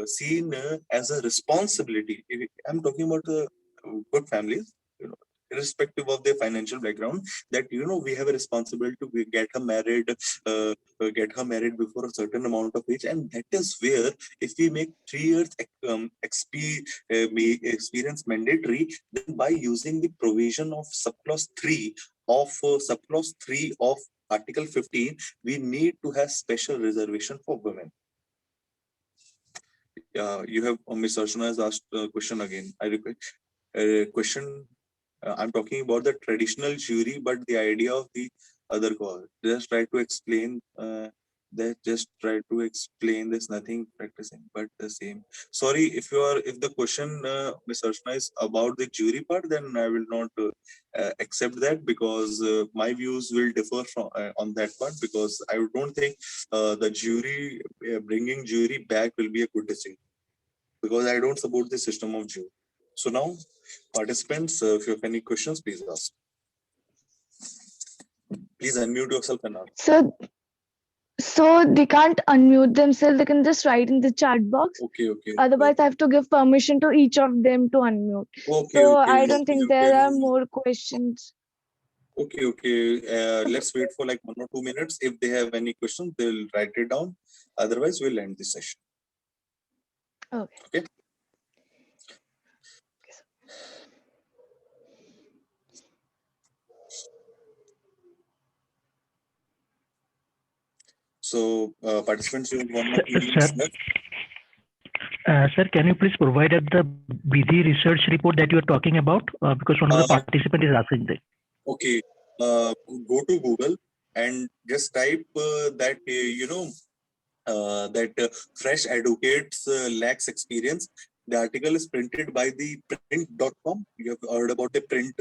seen as a responsibility. I'm talking about good families, irrespective of their financial background, that we have a responsibility to get her married before a certain amount of age. And that is where, if we make 3 years experience mandatory, then by using the provision of subclause 3 of Article 15, we need to have special reservation for women. You have Ms. Archana has asked a question again. I repeat, question. I'm talking about the traditional jury, but the idea of the other cause. Just try to explain. There's nothing practicing, but the same. Sorry, if the question, Ms. Archana, is about the jury part, then I will not accept that, because my views will differ from on that part, because I don't think the jury bringing jury back will be a good decision, because I don't support the system of jury. So now, participants, if you have any questions, please ask. Please unmute yourself and ask. So they can't unmute themselves. They can just write in the chat box. Okay. Otherwise, I have to give permission to each of them to unmute. I don't think there are more questions. Okay. Let's wait for like 1 or 2 minutes. If they have any questions, they'll write it down. Otherwise, we'll end the session. Okay. So, participants, you have 1 or 2 minutes left. Sir, can you please provide us the BD research report that you are talking about? Because one of the participants is asking that. Okay. Go to Google and just type that, Fresh Advocates lacks experience. The article is printed by the print.com. You have heard about the print.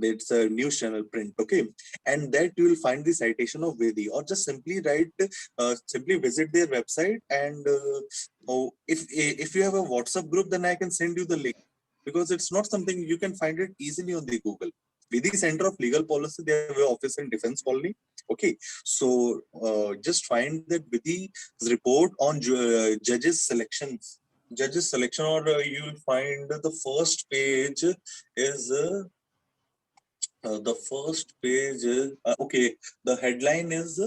It's a news channel, print. Okay. And that you will find the citation of Vedi, or just simply simply visit their website. And if you have a WhatsApp group, then I can send you the link, because it's not something you can find it easily on the Google. Vedi Center of Legal Policy, they have an office in Defense Colony. Okay, so just find that Vidi report on judges selection, or you will find the first page is okay. The headline is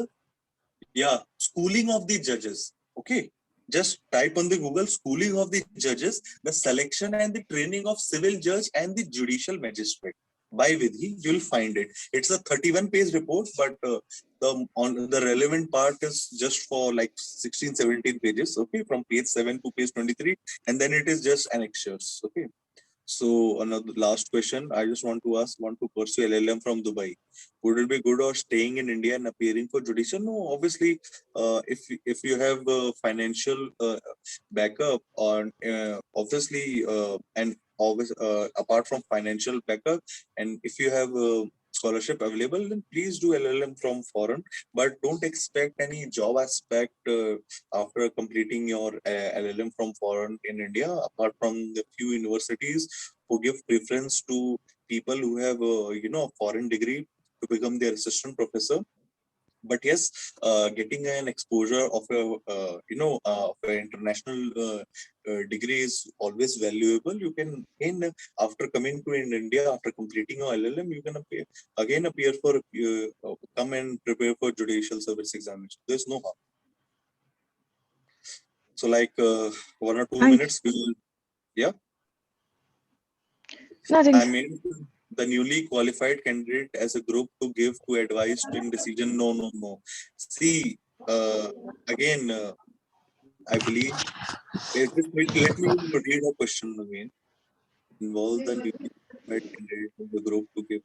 schooling of the judges. Okay, just type on the Google schooling of the judges, the selection and the training of civil judge and the judicial magistrate by Vidhi. You'll find it. It's a 31-page report, but the relevant part is just for like 16, 17 pages. Okay, from page 7 to page 23, and then it is just annexures. Okay. So another last question, I just want to ask, want to pursue LLM from Dubai. Would it be good or staying in India and appearing for judicial? No, obviously, if you have financial backup on obviously and always apart from financial backup, and if you have scholarship available, then please do LLM from foreign, but don't expect any job aspect after completing your LLM from foreign in India, apart from the few universities who give preference to people who have a foreign degree to become their assistant professor. But yes, getting an exposure of of an international degree is always valuable. You can after coming to in India, after completing your LLM, you can appear for come and prepare for judicial service examination. There's no harm. So like 1 or 2 minutes, we will, yeah. Nothing. I mean, the newly qualified candidate as a group to give to advice in decision. No. See, again, I believe. Let me read a question again. Involve the newly qualified candidate in the group to give.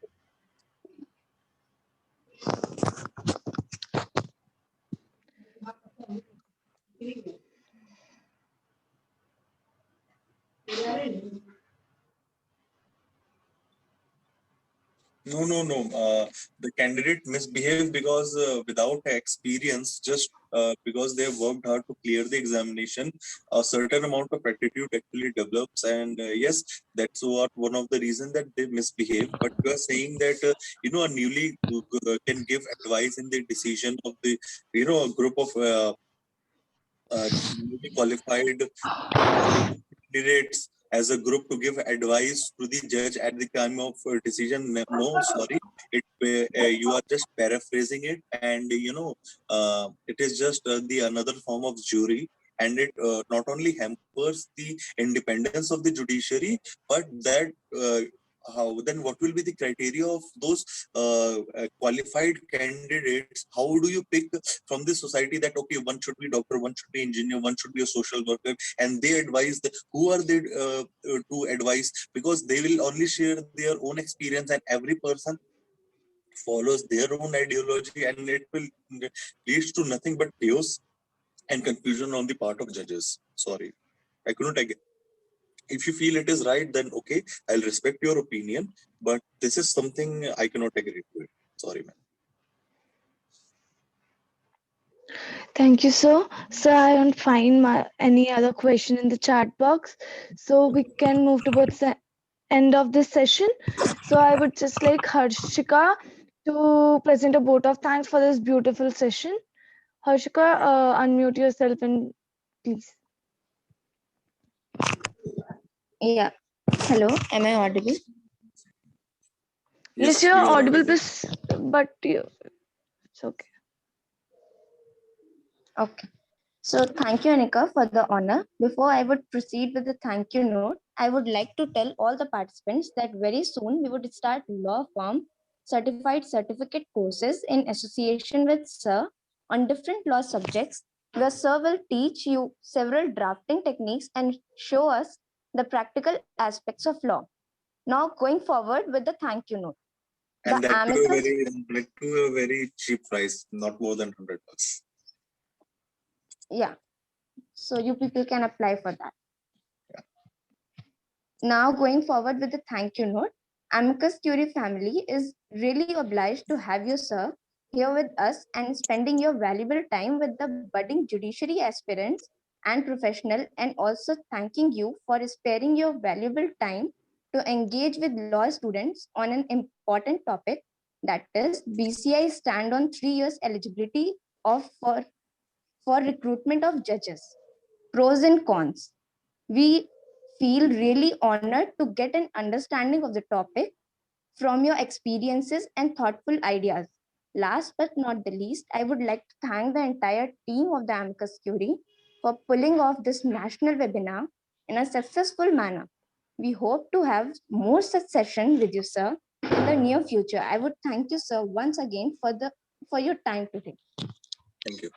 No. The candidate misbehaved because without experience, just because they have worked hard to clear the examination, a certain amount of attitude actually develops. And yes, that's what one of the reasons that they misbehave. But you are saying that a newly can give advice in the decision of the a group of newly qualified candidates as a group to give advice to the judge at the time of decision. No, sorry, you are just paraphrasing it, and it is just the another form of jury, and it not only hampers the independence of the judiciary, but that how then what will be the criteria of those qualified candidates? How do you pick from the society that okay, one should be doctor, one should be engineer, one should be a social worker, and they advise who are they to advise, because they will only share their own experience, and every person follows their own ideology, and it will lead to nothing but chaos and confusion on the part of judges. Sorry, I couldn't agree. If you feel it is right, then okay, I'll respect your opinion, but this is something I cannot agree to it. Sorry, man. Thank you, sir. Sir, I don't find any other question in the chat box. So we can move towards the end of this session. So I would just like Harshika to present a vote of thanks for this beautiful session. Harshika, unmute yourself and please. Yeah. Hello. Am I audible? Yes, you're you are audible, audible. but it's okay. Okay. So thank you, Anika, for the honor. Before I would proceed with the thank you note, I would like to tell all the participants that very soon we would start law firm certified certificate courses in association with Sir on different law subjects, where Sir will teach you several drafting techniques and show us the practical aspects of law. Now going forward with the thank you note. And The that to amicus, a very cheap price, not more than $100. yeah. So you people can apply for that. Now going forward with the thank you note, Amicus Curie family is really obliged to have you, sir, here with us and spending your valuable time with the budding judiciary aspirants and professional, and also thanking you for sparing your valuable time to engage with law students on an important topic, that is BCI stand on 3 years eligibility of for recruitment of judges. Pros and cons. We feel really honored to get an understanding of the topic from your experiences and thoughtful ideas. Last but not the least, I would like to thank the entire team of the Amicus Curie for pulling off this national webinar in a successful manner. We hope to have more such sessions with you, sir, in the near future. I would thank you, sir, once again for your time today. Thank you.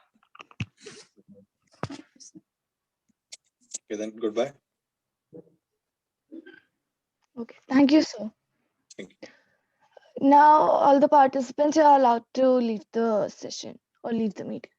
Okay, then goodbye. Okay, thank you, sir. Thank you. Now all the participants are allowed to leave the session or leave the meeting.